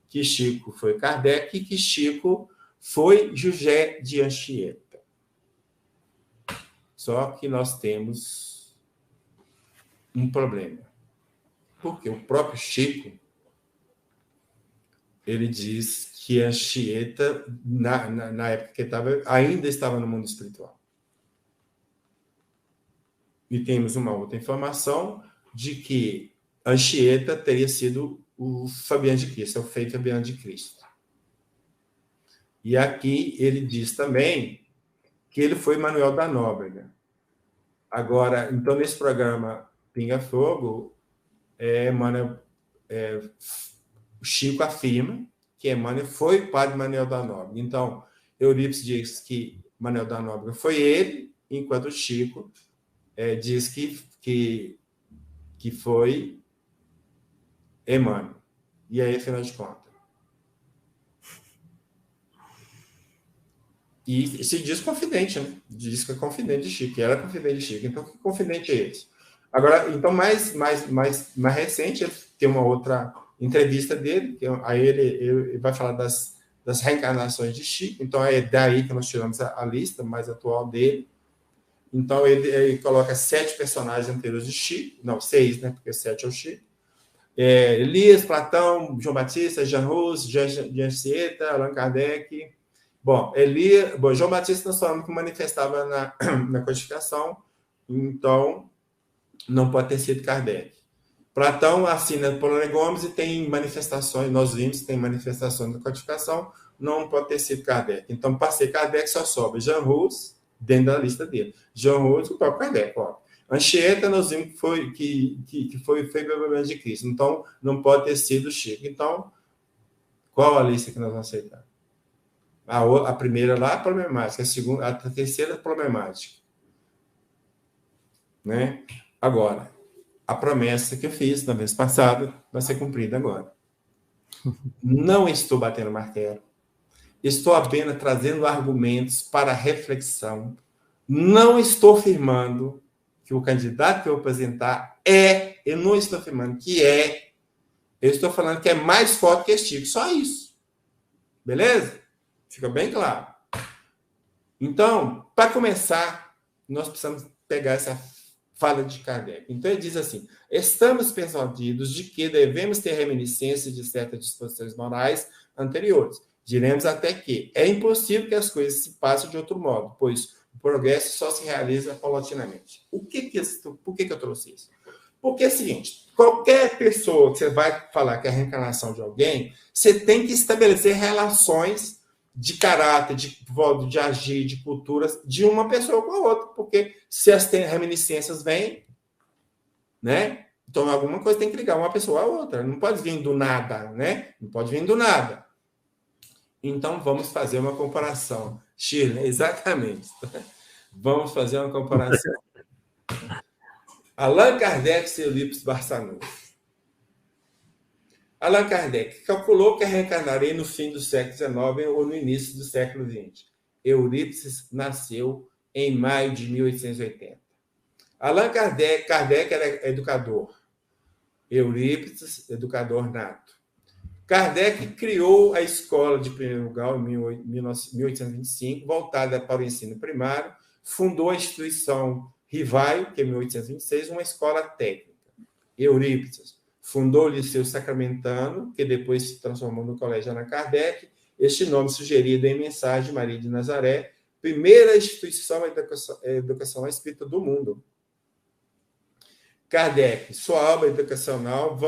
que Chico foi Kardec e que Chico foi José de Anchieta. Só que nós temos um problema. Porque o próprio Chico, ele diz que Anchieta, na época que ele ainda estava no mundo espiritual. E temos uma outra informação de que Anchieta teria sido o Fabiano de Cristo, é o feito Fabiano de Cristo. E aqui ele diz também que ele foi Manuel da Nóbrega. Agora, então, nesse programa Pinga Fogo, o Chico afirma que Emmanuel foi o padre Manuel da Nóbrega. Então, Eurípides diz que Manuel da Nóbrega foi ele, enquanto o Chico diz que foi Emmanuel. E aí, afinal de contas? E se diz confidente, né? Diz que é confidente de Chico, que era confidente de Chico. Então, que confidente é esse? Agora, então, mais recente, ele tem uma outra entrevista dele, que aí ele vai falar das reencarnações de Chico. Então, é daí que nós tiramos a lista mais atual dele. Então, ele coloca 7 personagens anteriores de Chico. Não, 6, né? Porque 7 é o Chico. Elias, Platão, João Batista, Jean Rus, Jean Sieta, Allan Kardec. Bom, João Batista nós falamos que manifestava na codificação, então não pode ter sido Kardec. Platão assina por Ana Gomes e tem manifestações, nós vimos que tem manifestações na codificação, não pode ter sido Kardec. Então, para ser Kardec, só sobe Jean Rus dentro da lista dele. Jean Rus, o próprio Kardec, ó. Anchieta, nós vimos que foi Bebê de Cristo. Então, não pode ter sido Chico. Então, qual a lista que nós vamos aceitar? A primeira lá, problemática. A terceira, problemática. Né? Agora, a promessa que eu fiz na vez passada vai ser cumprida agora. Não estou batendo martelo. Estou apenas trazendo argumentos para reflexão. Não estou afirmando que o candidato que eu vou apresentar eu não estou afirmando que eu estou falando que é mais forte que esse Chico. Só isso. Beleza? Fica bem claro. Então, para começar, nós precisamos pegar essa fala de Kardec. Então, ele diz assim: estamos persuadidos de que devemos ter reminiscência de certas disposições morais anteriores. Diremos até que é impossível que as coisas se passem de outro modo, pois o progresso só se realiza paulatinamente. Por que eu trouxe isso? Porque é o seguinte: qualquer pessoa que você vai falar que é a reencarnação de alguém, você tem que estabelecer relações de caráter, de agir, de culturas, de uma pessoa com a outra, porque se as reminiscências vêm, né? Então, alguma coisa tem que ligar uma pessoa à outra. Não pode vir do nada, né? Não pode vir do nada. Então, vamos fazer uma comparação. Shirley, exatamente. Vamos fazer uma comparação. Allan Kardec e Eurípides Barçanufo. Allan Kardec calculou que reencarnaria no fim do século XIX ou no início do século XX. Eurípides nasceu em maio de 1880. Allan Kardec era educador. Eurípides, educador nato. Kardec criou a escola de primeiro grau em 1825, voltada para o ensino primário, fundou a instituição Rivaio, que é em 1826, uma escola técnica. Eurípides fundou o Liceu Sacramentano, que depois se transformou no Colégio Allan Kardec, este nome sugerido em mensagem de Maria de Nazaré, primeira instituição de educação espírita do mundo. Kardec, sua obra educacional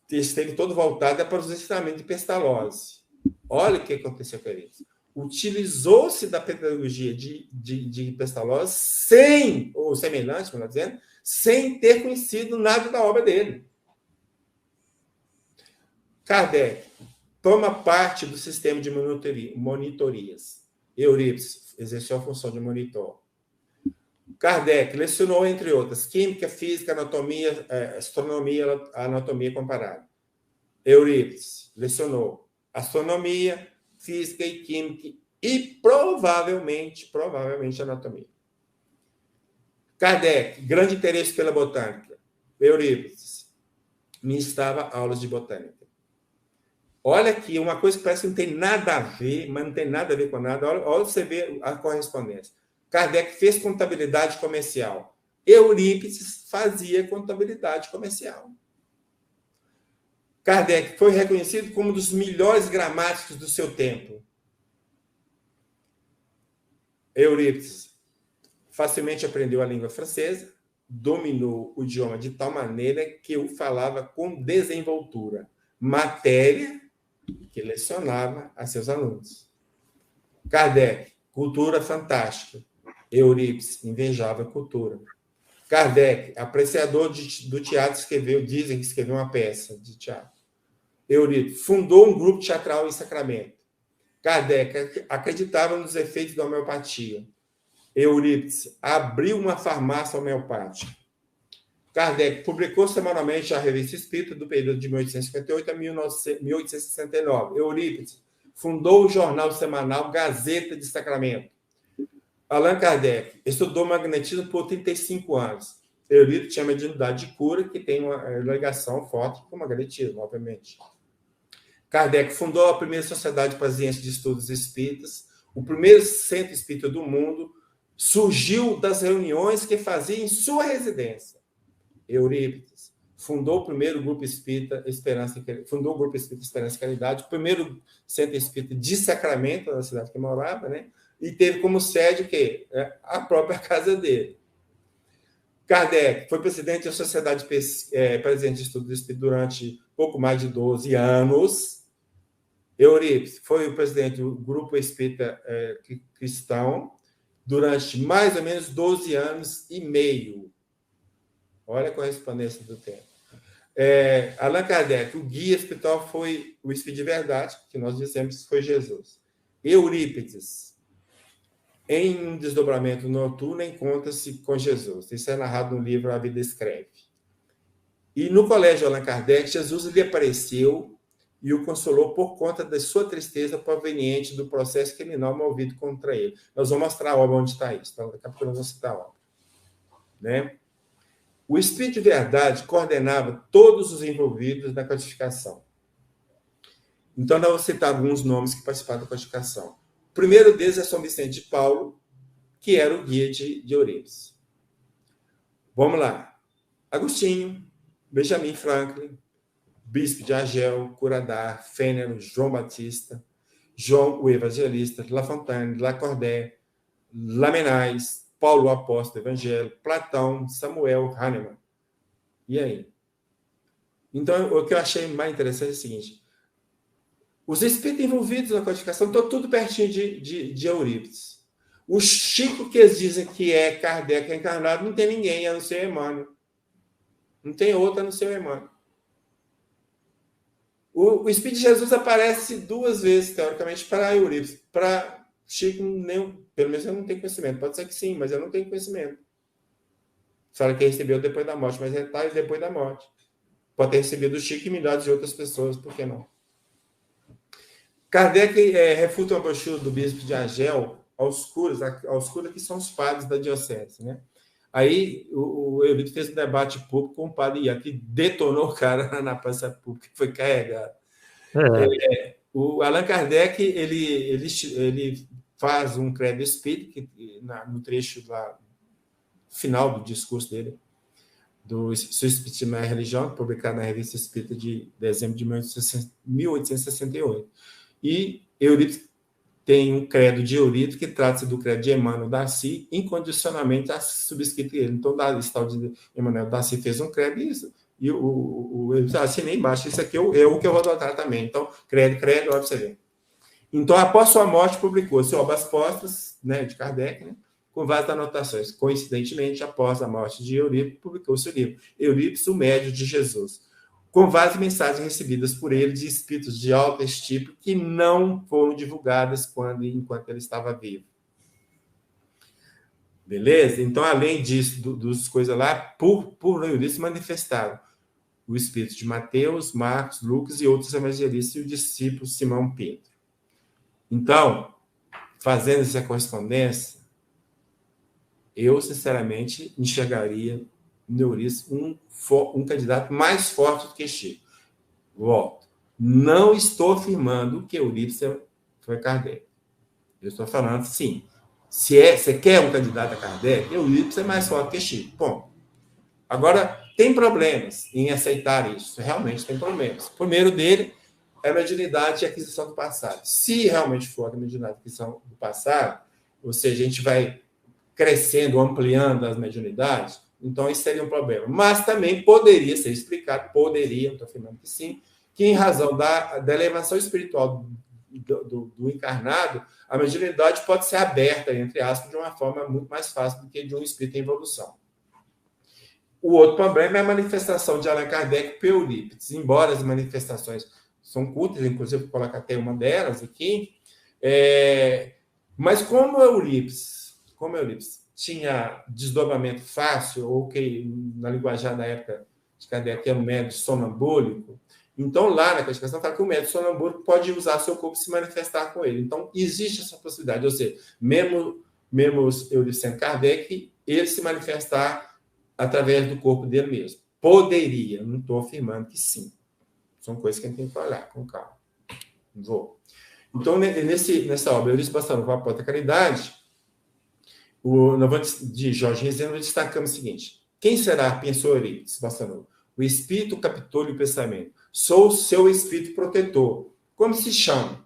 esteve todo voltada para os ensinamentos de Pestalozzi. Olha o que aconteceu com ele. Utilizou-se da pedagogia de Pestalozzi ou semelhante, melhor dizendo, sem ter conhecido nada da obra dele. Kardec toma parte do sistema de monitorias. Eurípides exerceu a função de monitor. Kardec lecionou, entre outras, química, física, anatomia, astronomia, anatomia comparada. Eurípides lecionou astronomia, física e química e provavelmente anatomia. Kardec, grande interesse pela botânica. Eurípides ministrava aulas de botânica. Olha aqui, uma coisa que parece que não tem nada a ver, mas não tem nada a ver com nada. Olha você vê a correspondência. Kardec fez contabilidade comercial. Eurípides fazia contabilidade comercial. Kardec foi reconhecido como um dos melhores gramáticos do seu tempo. Eurípides facilmente aprendeu a língua francesa, dominou o idioma de tal maneira que o falava com desenvoltura, matéria que lecionava a seus alunos. Kardec, cultura fantástica. Eurípides invejava a cultura. Kardec, apreciador do teatro, dizem que escreveu uma peça de teatro. Eurípides fundou um grupo teatral em Sacramento. Kardec acreditava nos efeitos da homeopatia. Eurípides abriu uma farmácia homeopática. Kardec publicou semanalmente a Revista Espírita do período de 1858 a 1869. Eurípides fundou o jornal semanal Gazeta de Sacramento. Allan Kardec estudou magnetismo por 35 anos. Eurípides tinha mediunidade de cura, que tem uma ligação forte com o magnetismo, obviamente. Kardec fundou a primeira Sociedade Parisiense de Estudos Espíritas, o primeiro centro espírita do mundo, surgiu das reuniões que fazia em sua residência. Eurípides fundou o primeiro grupo espírita fundou o grupo espírita Esperança e Caridade, o primeiro centro espírita de Sacramento, na cidade que morava, né? E teve como sede o quê? A própria casa dele. Kardec foi presidente da Sociedade Presidente de Estudo do Espírito durante pouco mais de 12 anos. Eurípides foi o presidente do Grupo Espírita Cristão durante mais ou menos 12 anos e meio. Olha a correspondência do tempo. Allan Kardec, o guia espiritual foi o Espírito de Verdade, que nós dissemos que foi Jesus. Eurípides, em um desdobramento noturno, encontra-se com Jesus. Isso é narrado no livro A Vida Escreve. E no colégio Allan Kardec, Jesus lhe apareceu e o consolou por conta da sua tristeza proveniente do processo criminal movido contra ele. Nós vamos mostrar a obra onde está isso. Então, daqui a pouco nós vamos citar a obra. Né? O Espírito de Verdade coordenava todos os envolvidos na codificação. Então, nós vamos citar alguns nomes que participaram da codificação. O primeiro deles é São Vicente de Paulo, que era o guia de Eurípides. Vamos lá. Agostinho, Benjamin Franklin, Bispo de Argel, Curadar, Fênero, João Batista, João o Evangelista, La Fontaine, Lacordaire, Lamennais, Paulo o Apóstolo do Evangelho, Platão, Samuel Hahnemann. E aí? Então, o que eu achei mais interessante é o seguinte: os espíritos envolvidos na codificação estão tudo pertinho de Eurípides. O Chico, que eles dizem que é Kardec encarnado, não tem ninguém a não ser Emmanuel. Não tem outro a não ser Emmanuel. O Espírito de Jesus aparece 2 vezes, teoricamente, para Eurípides. Para Chico, pelo menos eu não tenho conhecimento. Pode ser que sim, mas eu não tenho conhecimento. Fala que recebeu depois da morte, mas detalhes depois da morte. Pode ter recebido o Chico e milhares de outras pessoas, por que não? Kardec refuta uma brochura do Bispo de Argel aos curas que são os padres da diocese, né? Aí o Eurípides fez um debate público com o padre Ian, que detonou o cara na praça pública, que foi carregado. O Allan Kardec ele faz um credo espírita, no trecho lá, final do discurso dele, do Seu Espiritismo e a Religião, publicado na Revista Espírita de dezembro de 1868. E Eurípides tem um credo de Eurípides, que trata-se do credo de Emmanuel Daci, incondicionalmente subscrito ele. Então, esse tal de Emmanuel Daci fez um credo e o Eurípides assinei embaixo. Isso aqui é o que eu vou adotar também. Então, credo, olha para você ver. Então, após sua morte, publicou-se Obras Póstumas, né, de Kardec, né, com várias anotações. Coincidentemente, após a morte de Eurípides, publicou-se o livro Eurípides, o Médio de Jesus, com várias mensagens recebidas por ele de espíritos de alto tipo que não foram divulgadas enquanto ele estava vivo. Beleza? Então, além disso, dos coisas lá, por Eurípides manifestaram o espírito de Mateus, Marcos, Lucas e outros evangelistas e o discípulo Simão Pedro. Então, fazendo essa correspondência, eu, sinceramente, enxergaria no Eurípides um candidato mais forte do que Chico. Volto. Não estou afirmando que Eurípides foi Kardec. Eu estou falando, sim, se você quer um candidato a Kardec, Eurípides é mais forte que Chico. Bom, agora, tem problemas em aceitar isso. Realmente tem problemas. O primeiro dele é a mediunidade e aquisição do passado. Se realmente for a mediunidade e aquisição do passado, ou seja, a gente vai crescendo, ampliando as mediunidades, então isso seria um problema. Mas também poderia ser explicado, não estou afirmando que sim, que em razão da elevação espiritual do encarnado, a mediunidade pode ser aberta, entre aspas, de uma forma muito mais fácil do que de um espírito em evolução. O outro problema é a manifestação de Allan Kardec por Eurípides. Embora as manifestações são curtas, inclusive vou colocar até uma delas aqui, mas como Eurípides tinha desdobramento fácil, ou que na linguajar da época de Kardec era um médium sonambúlico, então lá na codificação fala que o médium sonambúlico pode usar seu corpo e se manifestar com ele. Então existe essa possibilidade, ou seja, mesmo Eurípides sendo Kardec, ele se manifestar através do corpo dele mesmo. Poderia, não estou afirmando que sim. São coisas que a gente tem que olhar com calma. Vou. Então, nessa obra, Eurípides Bassanufo, a Porta da Caridade, de Jorge Rezende, destacamos o seguinte: quem será, pensou Eurípides Bassanufo, O Espírito captou-lhe o pensamento. Sou o seu Espírito protetor. Como se chama?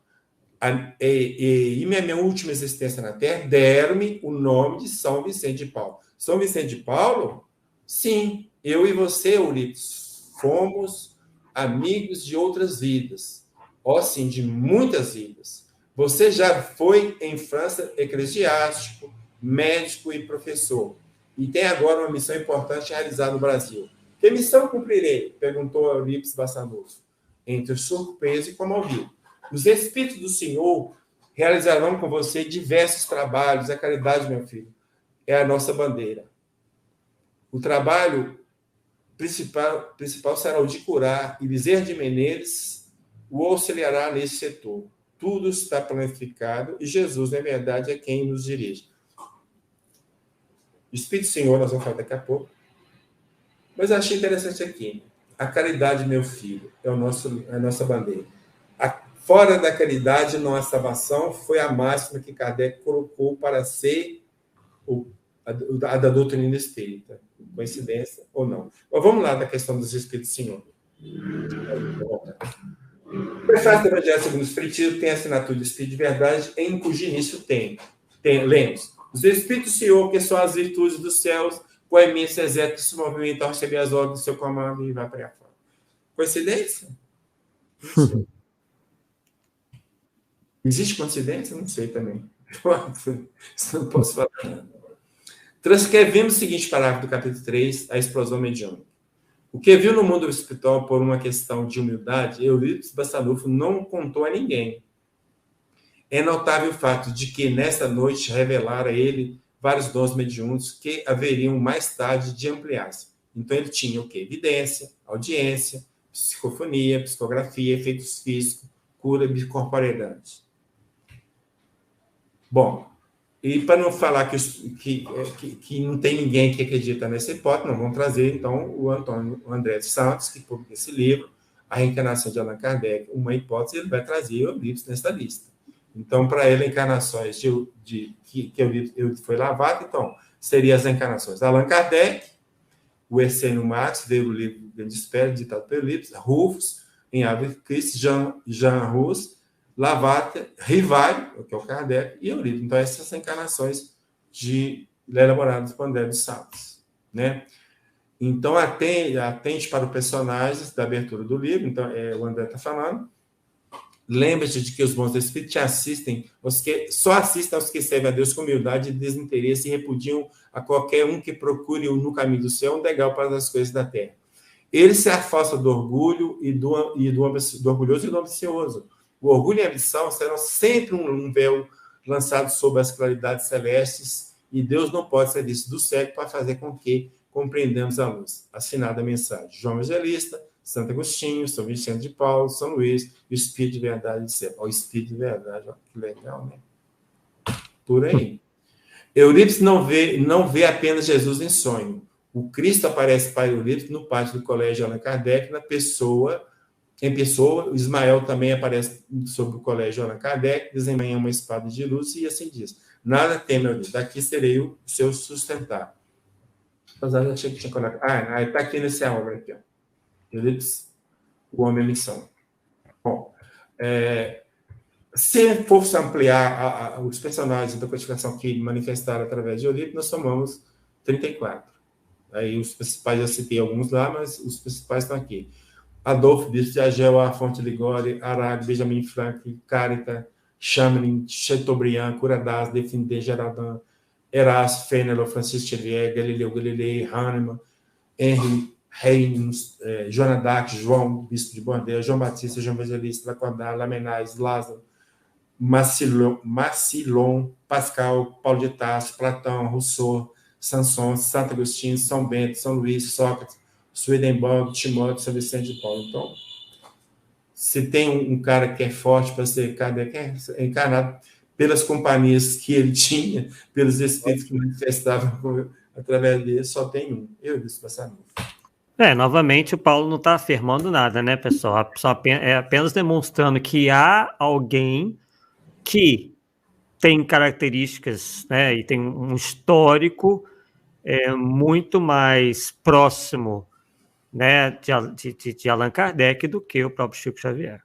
E minha última existência na Terra, deram-me o nome de São Vicente de Paulo. São Vicente de Paulo? Sim, eu e você, Eurípides, fomos amigos de outras vidas. Ó, sim, de muitas vidas. Você já foi em França eclesiástico, médico e professor. E tem agora uma missão importante a realizar no Brasil. Que missão cumprirei? Perguntou Eurípides Bassanufo, entre surpreso e comovido. Os Espíritos do Senhor realizarão com você diversos trabalhos. A caridade, meu filho, é a nossa bandeira. O trabalho principal será o de curar, e Bezerra de Menezes o auxiliará nesse setor. Tudo está planificado e Jesus, na verdade, é quem nos dirige. O Espírito do Senhor, nós vamos falar daqui a pouco. Mas eu achei interessante aqui. A caridade, meu filho, é a nossa bandeira. Fora da caridade não há salvação, foi a máxima que Kardec colocou para ser a da doutrina espírita. Coincidência ou não? Mas vamos lá da questão dos Espíritos do Senhor. O prefácio do Evangelho segundo o Espiritismo tem a assinatura de Espírito de Verdade, em cujo início lemos: os Espíritos do Senhor, que são as virtudes dos céus, com a imensa exército que se movimenta ao receber as ordens do seu comando e vai para fora. Coincidência? Não sei. Existe coincidência? Não sei também. Isso não posso falar nada. Transcrevemos o seguinte parágrafo do capítulo 3, a explosão mediúnica. O que viu no mundo espiritual por uma questão de humildade, Eurípides Bassanufo não contou a ninguém. É notável o fato de que, nesta noite, revelara ele vários dons mediúnicos que haveriam mais tarde de ampliar-se. Então, ele tinha o quê? Evidência, audiência, psicofonia, psicografia, efeitos físicos, cura de corporeidade. Bom, e para não falar que não tem ninguém que acredita nessa hipótese, nós vamos trazer, então, o André dos Santos, que publica esse livro, A Reencarnação de Allan Kardec, uma hipótese, ele vai trazer Eurípides nessa lista. Então, para ele, encarnações que Eurípides foi lavado, então, seriam as encarnações de Allan Kardec, o Essênio Marx, veio o livro de Espera, ditado por Eurípides, Rufus, em Ave Christi, Jean Rus, Lavater, Rivail, que é o Kardec, e Eurípides. Então, essas encarnações elaboradas por André dos Santos, né? Então, atente para os personagens da abertura do livro. Então, o André está falando. Lembre-se de que os bons espíritos só assistem aos que servem a Deus com humildade e desinteresse e repudiam a qualquer um que procure no caminho do céu um degrau para as coisas da terra. Ele se afasta do orgulho e do orgulhoso e do ambicioso. O orgulho e a ambição serão sempre um véu lançado sobre as claridades celestes, e Deus não pode ser visto do cego para fazer com que compreendamos a luz. Assinada a mensagem. João Evangelista, Santo Agostinho, São Vicente de Paulo, São Luís, o Espírito de Verdade de céu. O Espírito de Verdade, olha que legal, né? Por aí. Eurípides não vê apenas Jesus em sonho. O Cristo aparece para Eurípides no pátio do Colégio Allan Kardec, em pessoa. O Ismael também aparece sobre o Colégio Allan Kardec, desembanha uma espada de luz e assim diz: nada teme, Eurípides, daqui serei o seu sustentar. Mas eu achei que tinha colocado. Está aqui nessa obra aqui, ó. Eurípides, o Homem e a Missão. Bom, se fosse ampliar os personagens da codificação que manifestaram através de Eurípides, nós somamos 34. Aí os principais, eu citei alguns lá, mas os principais estão aqui. Adolfo Bispo de Agel, Afonso de Ligório, Arago, Benjamin Franklin, Carita, Chamelin, Chateaubriand, Curadas, Definider, Gerardin, Erasmo, Fénelon, Francisco Xavier, Galileu Galilei, Hahnemann, Henry Reynolds, Joana d'Arc, João Bispo de Bordeaux, João Batista, João Evangelista, Lacordaire, Lamennais, Lázaro, Massillon, Pascal, Paulo de Tarso, Platão, Rousseau, Sanson, Santo Agostinho, São Bento, São Luís, Sócrates, Swedenborg, Timóteo, São Vicente de Paulo. Então, se tem um cara que é forte para ser encarnado pelas companhias que ele tinha, pelos espíritos que manifestavam através dele, só tem um. Eu disse Bassanufo. Novamente, o Paulo não está afirmando nada, né, pessoal? É apenas demonstrando que há alguém que tem características, né, e tem um histórico muito mais próximo né, de Allan Kardec do que o próprio Chico Xavier.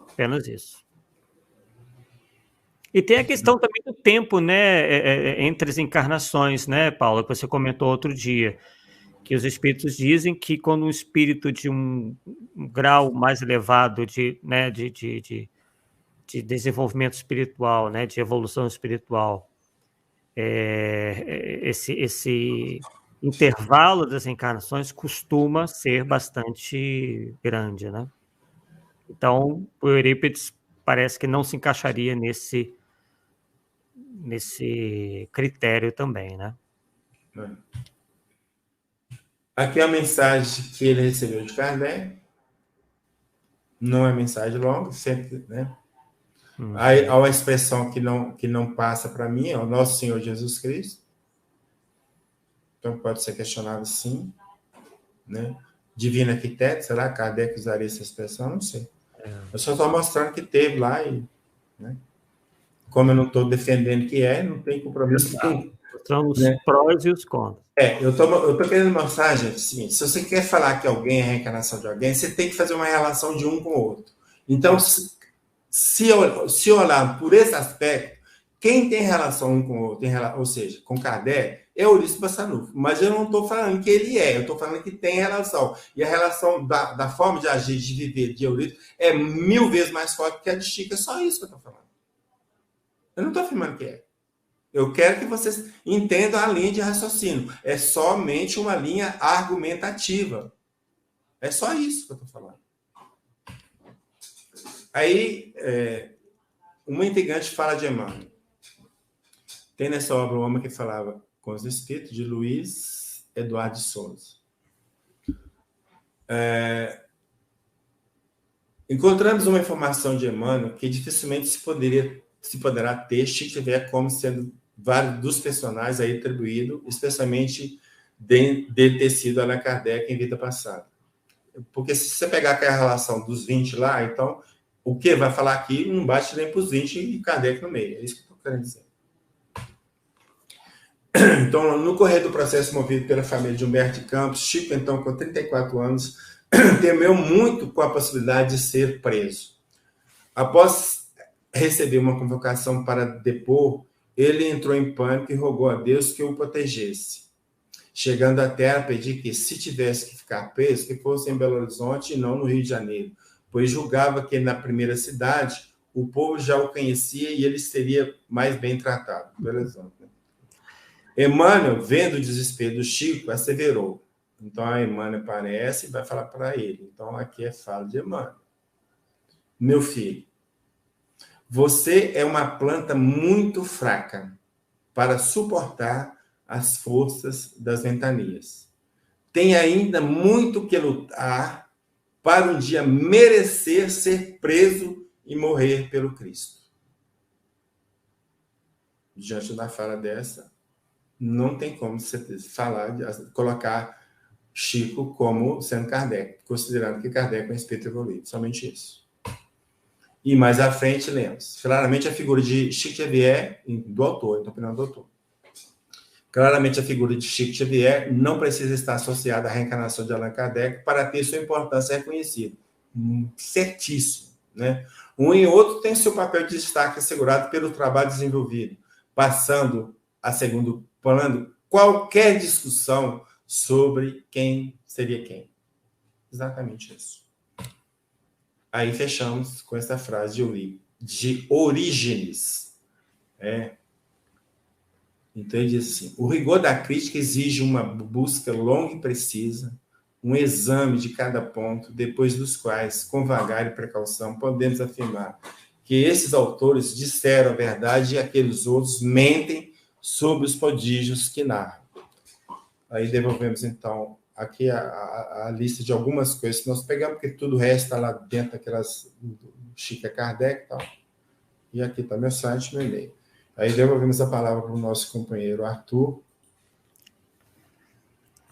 Apenas isso. E tem a questão também do tempo, né, entre as encarnações, né, Paula, que você comentou outro dia, que os espíritos dizem que quando um espírito de um grau mais elevado né, de desenvolvimento espiritual, né, de evolução espiritual, esse intervalo das encarnações costuma ser bastante grande, né? Então, o Eurípides parece que não se encaixaria nesse critério também, né? Aqui é a mensagem que ele recebeu de Kardec. Não é mensagem longa, sempre, né? Aí há uma expressão que não passa para mim, é o nosso Senhor Jesus Cristo. Então pode ser questionado sim, né? Divino arquiteto, será que Kardec usaria essa expressão? Não sei. Eu só estou mostrando que teve lá e, né? Como eu não estou defendendo que não tem compromisso nenhum. Mostrando os prós e os contras. Eu estou querendo mostrar, gente, o seguinte: se você quer falar que alguém é a reencarnação de alguém, você tem que fazer uma relação de um com o outro. Então, se olhar por esse aspecto, quem tem relação um com o outro, ou seja, com Kardec, é Eurípides Barçanufo. Mas eu não estou falando que ele eu estou falando que tem relação. E a relação da forma de agir, de viver de Eurípides é 1000 vezes mais forte que a de Chico. É só isso que eu estou falando. Eu não estou afirmando que é. Eu quero que vocês entendam a linha de raciocínio. É somente uma linha argumentativa. É só isso que eu estou falando. Aí, uma integrante fala de Emmanuel. Tem nessa obra o homem que falava com os espíritos, de Luiz Eduardo de Souza. Encontramos uma informação de Emmanuel que dificilmente se poderá ter Chico Xavier como sendo vários dos personagens aí atribuídos, especialmente de ter sido Allan Kardec em vida passada. Porque se você pegar aquela relação dos 20 lá, então o que vai falar aqui não bate nem para os 20 e Kardec no meio. É isso que eu estou querendo dizer. Então, no correr do processo movido pela família de Humberto de Campos, Chico, então, com 34 anos, temeu muito com a possibilidade de ser preso. Após receber uma convocação para depor, ele entrou em pânico e rogou a Deus que o protegesse. Chegando até a pedir que, se tivesse que ficar preso, que fosse em Belo Horizonte e não no Rio de Janeiro, pois julgava que na primeira cidade o povo já o conhecia e ele seria mais bem tratado. Belo Horizonte. Emmanuel, vendo o desespero do Chico, asseverou. Então, a Emmanuel aparece e vai falar para ele. Então, aqui é fala de Emmanuel. Meu filho, você é uma planta muito fraca para suportar as forças das ventanias. Tem ainda muito que lutar para um dia merecer ser preso e morrer pelo Cristo. Diante da fala dessa, não tem como você colocar Chico como sendo Kardec, considerando que Kardec é um espírito evoluído. Somente isso. E mais à frente, lemos. Claramente a figura de Chico Xavier, do autor, então, opinião do autor. Claramente a figura de Chico Xavier não precisa estar associada à reencarnação de Allan Kardec para ter sua importância reconhecida. Certíssimo. Né? Um e outro tem seu papel de destaque assegurado pelo trabalho desenvolvido, passando a segundo plano qualquer discussão sobre quem seria quem. Exatamente isso. Aí fechamos com essa frase de Orígenes. Então ele diz assim: o rigor da crítica exige uma busca longa e precisa, um exame de cada ponto, depois dos quais, com vagar e precaução, podemos afirmar que esses autores disseram a verdade e aqueles outros mentem sobre os prodígios que narram. Aí devolvemos, então, aqui a lista de algumas coisas que nós pegamos, porque tudo o resto está lá dentro daquelas Chico Kardec e tal. E aqui está meu site, meu e-mail. Aí devolvemos a palavra para o nosso companheiro Arthur.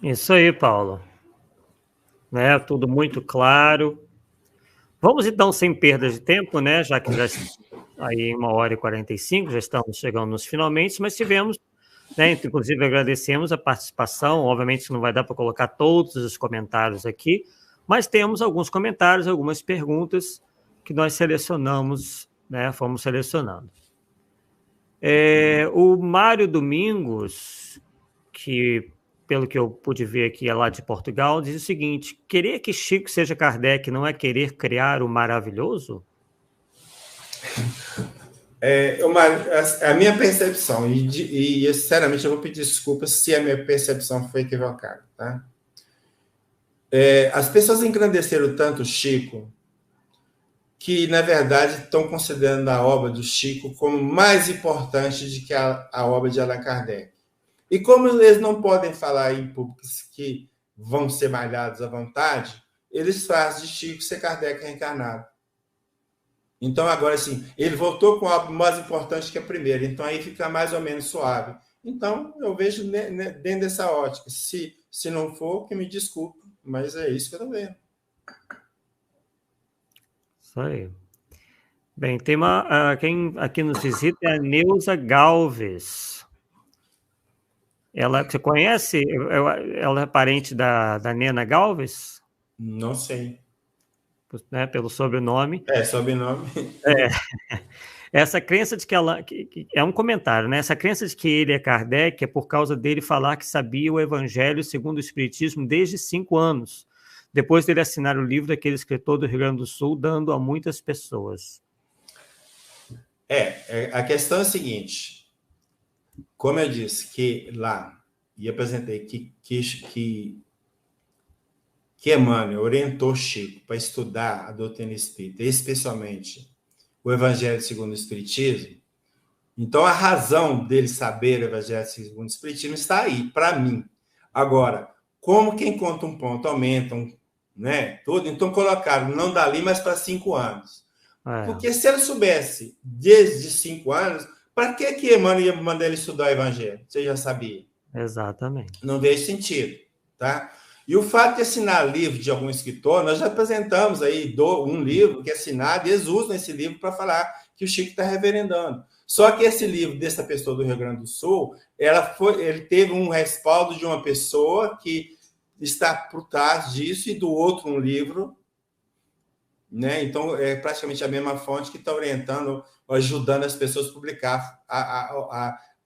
Isso aí, Paulo. Né, tudo muito claro. Vamos, então, sem perda de tempo, né, já que já aí 1h45, já estamos chegando nos finalmente, mas tivemos né? Inclusive, agradecemos a participação. Obviamente, não vai dar para colocar todos os comentários aqui, mas temos alguns comentários, algumas perguntas que nós selecionamos, né? Fomos selecionando. O Mário Domingos, que, pelo que eu pude ver aqui, é lá de Portugal, diz o seguinte: querer que Chico seja Kardec não é querer criar o maravilhoso? A minha percepção, e sinceramente eu vou pedir desculpas se a minha percepção foi equivocada, tá? As pessoas engrandeceram tanto o Chico que, na verdade, estão considerando a obra do Chico como mais importante do que a obra de Allan Kardec. E como eles não podem falar em públicos que vão ser malhados à vontade, eles fazem de Chico ser Kardec reencarnado. Então, agora, assim, ele voltou com a obra mais importante que a primeira, então aí fica mais ou menos suave. Então, eu vejo dentro dessa ótica. Se não for, que me desculpe, mas é isso que eu estou vendo. Isso aí. Bem, tem quem aqui nos visita é a Neuza Galves. Você conhece? Ela é parente da Nena Galves? Não sei. Né, pelo sobrenome. Sobrenome. Essa crença de que ela... é um comentário, né? Essa crença de que ele é Kardec é por causa dele falar que sabia o Evangelho segundo o Espiritismo desde 5 anos, depois dele assinar o livro daquele escritor do Rio Grande do Sul, dando a muitas pessoas. A questão é a seguinte, como eu disse que lá, e apresentei que Emmanuel orientou Chico para estudar a doutrina espírita, especialmente o Evangelho segundo o Espiritismo, então a razão dele saber o Evangelho segundo o Espiritismo está aí, para mim. Agora, como quem conta um ponto aumentam, né, tudo, então colocaram não dali, mas para 5 anos. Porque se ele soubesse desde 5 anos, para que Emmanuel ia mandar ele estudar o Evangelho? Você já sabia. Exatamente. Não vejo sentido, tá? E o fato de assinar livro de algum escritor, nós já apresentamos aí um livro que é assinado, e eles usam esse livro para falar que o Chico está reverendando. Só que esse livro dessa pessoa do Rio Grande do Sul, ele teve um respaldo de uma pessoa que está por trás disso, e do outro um livro, né? Então, é praticamente a mesma fonte que está orientando, ajudando as pessoas a publicar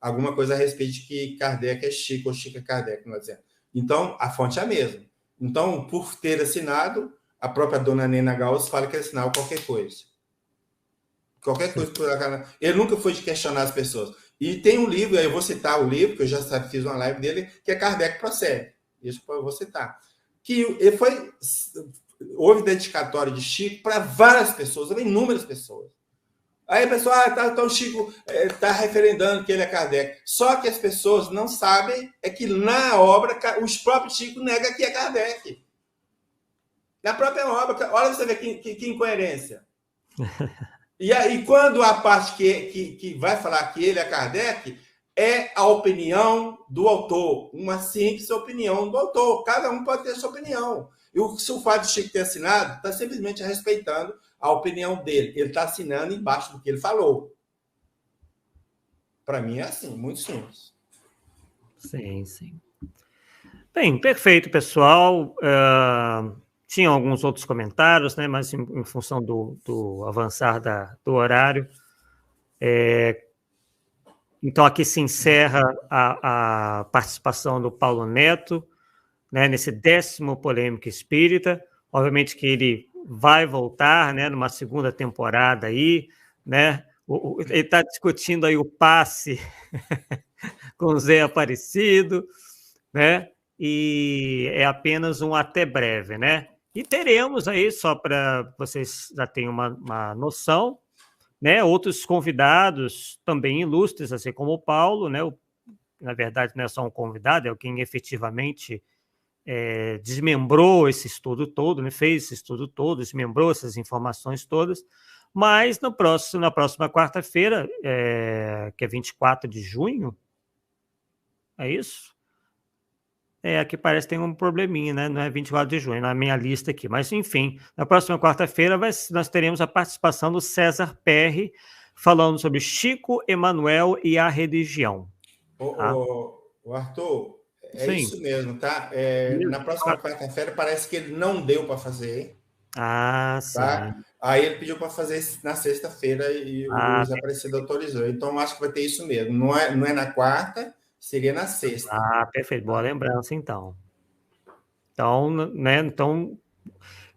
alguma coisa a respeito de que Kardec é Chico ou Chico é Kardec, não dizendo. Então, a fonte é a mesma. Então, por ter assinado, a própria dona Nena Gauss fala que assinava qualquer coisa. Qualquer coisa. Ele nunca foi de questionar as pessoas. E tem um livro, eu vou citar o livro, que eu já fiz uma live dele, que é Kardec Procede. Isso eu vou citar. Que ele houve dedicatório de Chico para várias pessoas, inúmeras pessoas. Aí a pessoa, então o Chico está referendando que ele é Kardec. Só que as pessoas não sabem que na obra, os próprios Chico negam que é Kardec. Na própria obra, olha você ver que incoerência. E aí, quando a parte que vai falar que ele é Kardec, é a opinião do autor. Uma simples opinião do autor. Cada um pode ter sua opinião. E o fato de Chico ter assinado está simplesmente respeitando a opinião dele. Ele está assinando embaixo do que ele falou. Para mim é assim, muito simples. Sim. Bem, perfeito, pessoal. Tinha alguns outros comentários, né? Mas em função do avançar do horário. Então, aqui se encerra a participação do Paulo Neto, né, nesse 10º Polêmica Espírita. Obviamente que ele vai voltar, né, numa segunda temporada aí, né? Ele está discutindo aí o passe com o Zé Aparecido, né? E é apenas um até breve, né? E teremos aí, só para vocês já terem uma noção, né, outros convidados também ilustres, assim como o Paulo, né? Na verdade, não é só um convidado, é quem efetivamente desmembrou esse estudo todo, né? Fez esse estudo todo, desmembrou essas informações todas, mas na próxima quarta-feira, que é 24 de junho, é isso? Aqui parece que tem um probleminha, né? Não é 24 de junho, na minha lista aqui. Mas, enfim, na próxima quarta-feira nós teremos a participação do César Perry, falando sobre Chico, Emmanuel e a religião. Tá? O Arthur, é Sim. isso mesmo, tá? Na próxima quarta-feira parece que ele não deu para fazer, Ah, sim. tá? Aí ele pediu para fazer na sexta-feira e o Luiz Aparecido autorizou. Então, acho que vai ter isso mesmo. Não é na quarta, seria na sexta. Perfeito. Boa lembrança, então. Então, né? Então,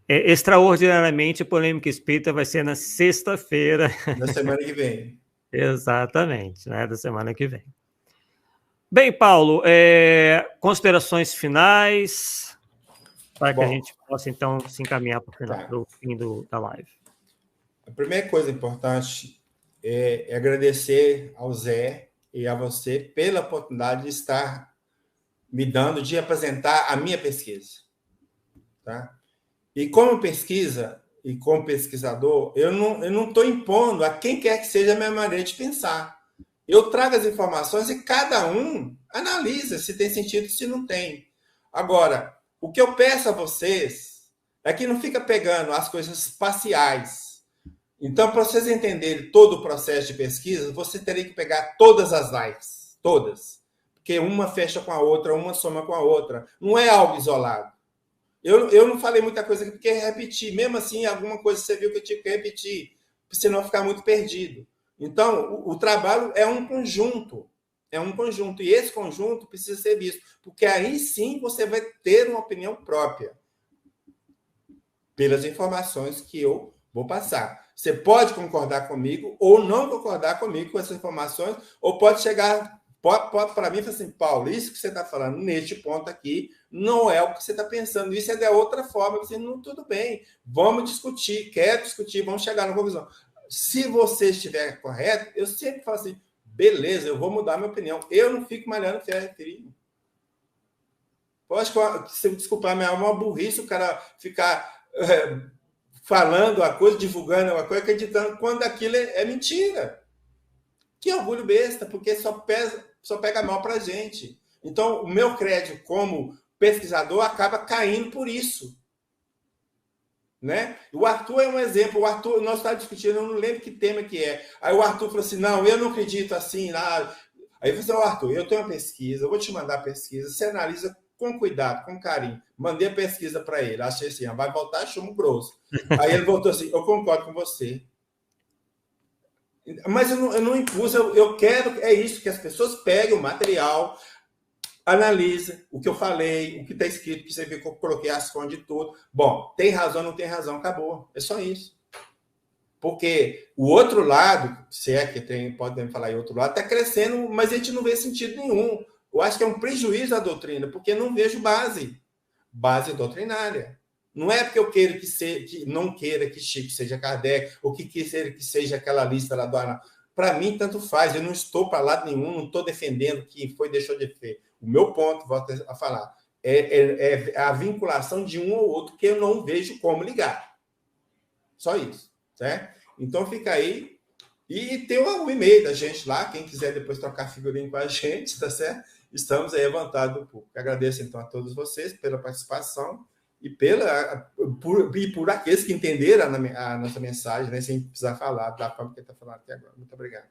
extraordinariamente, a polêmica espírita vai ser na sexta-feira. Na semana que vem. Exatamente, né? Da semana que vem. Bem, Paulo, considerações finais para que a gente possa, então, se encaminhar para o fim da live. A primeira coisa importante é agradecer ao Zé e a você pela oportunidade de estar me dando de apresentar a minha pesquisa. Tá? E como pesquisa e como pesquisador, eu não estou impondo a quem quer que seja a minha maneira de pensar. Eu trago as informações e cada um analisa se tem sentido e se não tem. Agora, o que eu peço a vocês é que não fica pegando as coisas parciais. Então, para vocês entenderem todo o processo de pesquisa, você teria que pegar todas as lives, todas. Porque uma fecha com a outra, uma soma com a outra. Não é algo isolado. Eu não falei muita coisa aqui porque repetir. Mesmo assim, alguma coisa você viu que eu tive que repetir, para você não ficar muito perdido. Então, o trabalho é um conjunto. É um conjunto. E esse conjunto precisa ser visto. Porque aí sim você vai ter uma opinião própria. Pelas informações que eu vou passar. Você pode concordar comigo ou não concordar comigo com essas informações, ou pode chegar para mim e falar assim, Paulo, isso que você está falando neste ponto aqui não é o que você está pensando, isso é de outra forma. Você, não, tudo bem, vamos discutir, quero discutir, vamos chegar na conclusão. Se você estiver correto, eu sempre falo assim, beleza, eu vou mudar minha opinião. Eu não fico malhando ferro e frio. Pode, se desculpar, é uma burrice o cara ficar falando a coisa, divulgando uma coisa, acreditando quando aquilo é mentira. Que orgulho besta, porque só pega mal para a gente. Então, o meu crédito como pesquisador acaba caindo por isso. Né? O Arthur é um exemplo. O Arthur, nós estávamos discutindo, eu não lembro que tema que é. Aí o Arthur falou assim, não, eu não acredito assim. Nada. Aí eu falei assim, Arthur, eu tenho uma pesquisa, eu vou te mandar a pesquisa, você analisa com cuidado, com carinho. Mandei a pesquisa para ele. Achei assim, vai voltar chumbo grosso. Aí ele voltou assim, eu concordo com você. Mas eu não impus, eu quero, é isso, que as pessoas peguem o material, analisa o que eu falei, o que está escrito, que você viu que eu coloquei as fontes de tudo. Bom, tem razão, não tem razão, acabou. É só isso. Porque o outro lado, se é que tem, podemos falar em outro lado, está crescendo, mas a gente não vê sentido nenhum. Eu acho que é um prejuízo da doutrina, porque não vejo base doutrinária. Não é porque eu quero que não queira que Chico seja Kardec, ou que queira que seja aquela lista lá do Arnaldo. Para mim, tanto faz. Eu não estou para lado nenhum, não estou defendendo que deixou de ser. O meu ponto, volto a falar, é a vinculação de um ou outro que eu não vejo como ligar. Só isso. Certo? Então, fica aí. E tem o e-mail da gente lá, quem quiser depois trocar figurinha com a gente, tá certo? Estamos aí à vontade do público. Agradeço, então, a todos vocês pela participação e por aqueles que entenderam a nossa mensagem, né, sem precisar falar da forma que ele está falando até agora. Muito obrigado.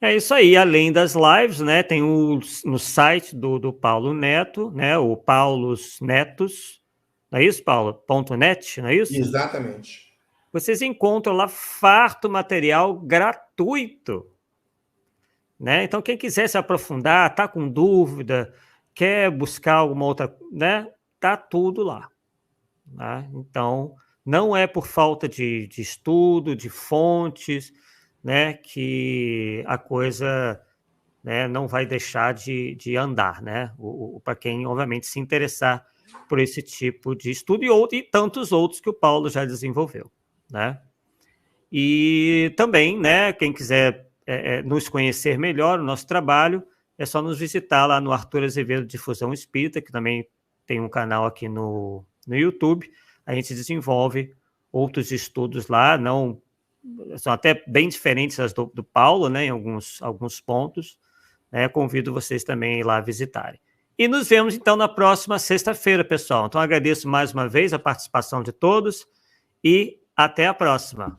É isso aí. Além das lives, né, tem no site do Paulo Neto, né, o Paulos Netos, não é isso, Paulo? .net, não é isso? Exatamente. Vocês encontram lá farto material gratuito. Né? Então, quem quiser se aprofundar, está com dúvida, quer buscar alguma outra, né? Tá tudo lá. Né? Então, não é por falta de estudo, de fontes, né, que a coisa, né, não vai deixar de andar, né? Para quem, obviamente, se interessar por esse tipo de estudo e tantos outros que o Paulo já desenvolveu. Né? E também, né, quem quiser nos conhecer melhor, o nosso trabalho, é só nos visitar lá no Arthur Azevedo Difusão Espírita, que também tem um canal aqui no YouTube. A gente desenvolve outros estudos lá, não são até bem diferentes das do Paulo, né, em alguns pontos. Né, convido vocês também a ir lá visitarem. E nos vemos, então, na próxima sexta-feira, pessoal. Então, agradeço mais uma vez a participação de todos e até a próxima.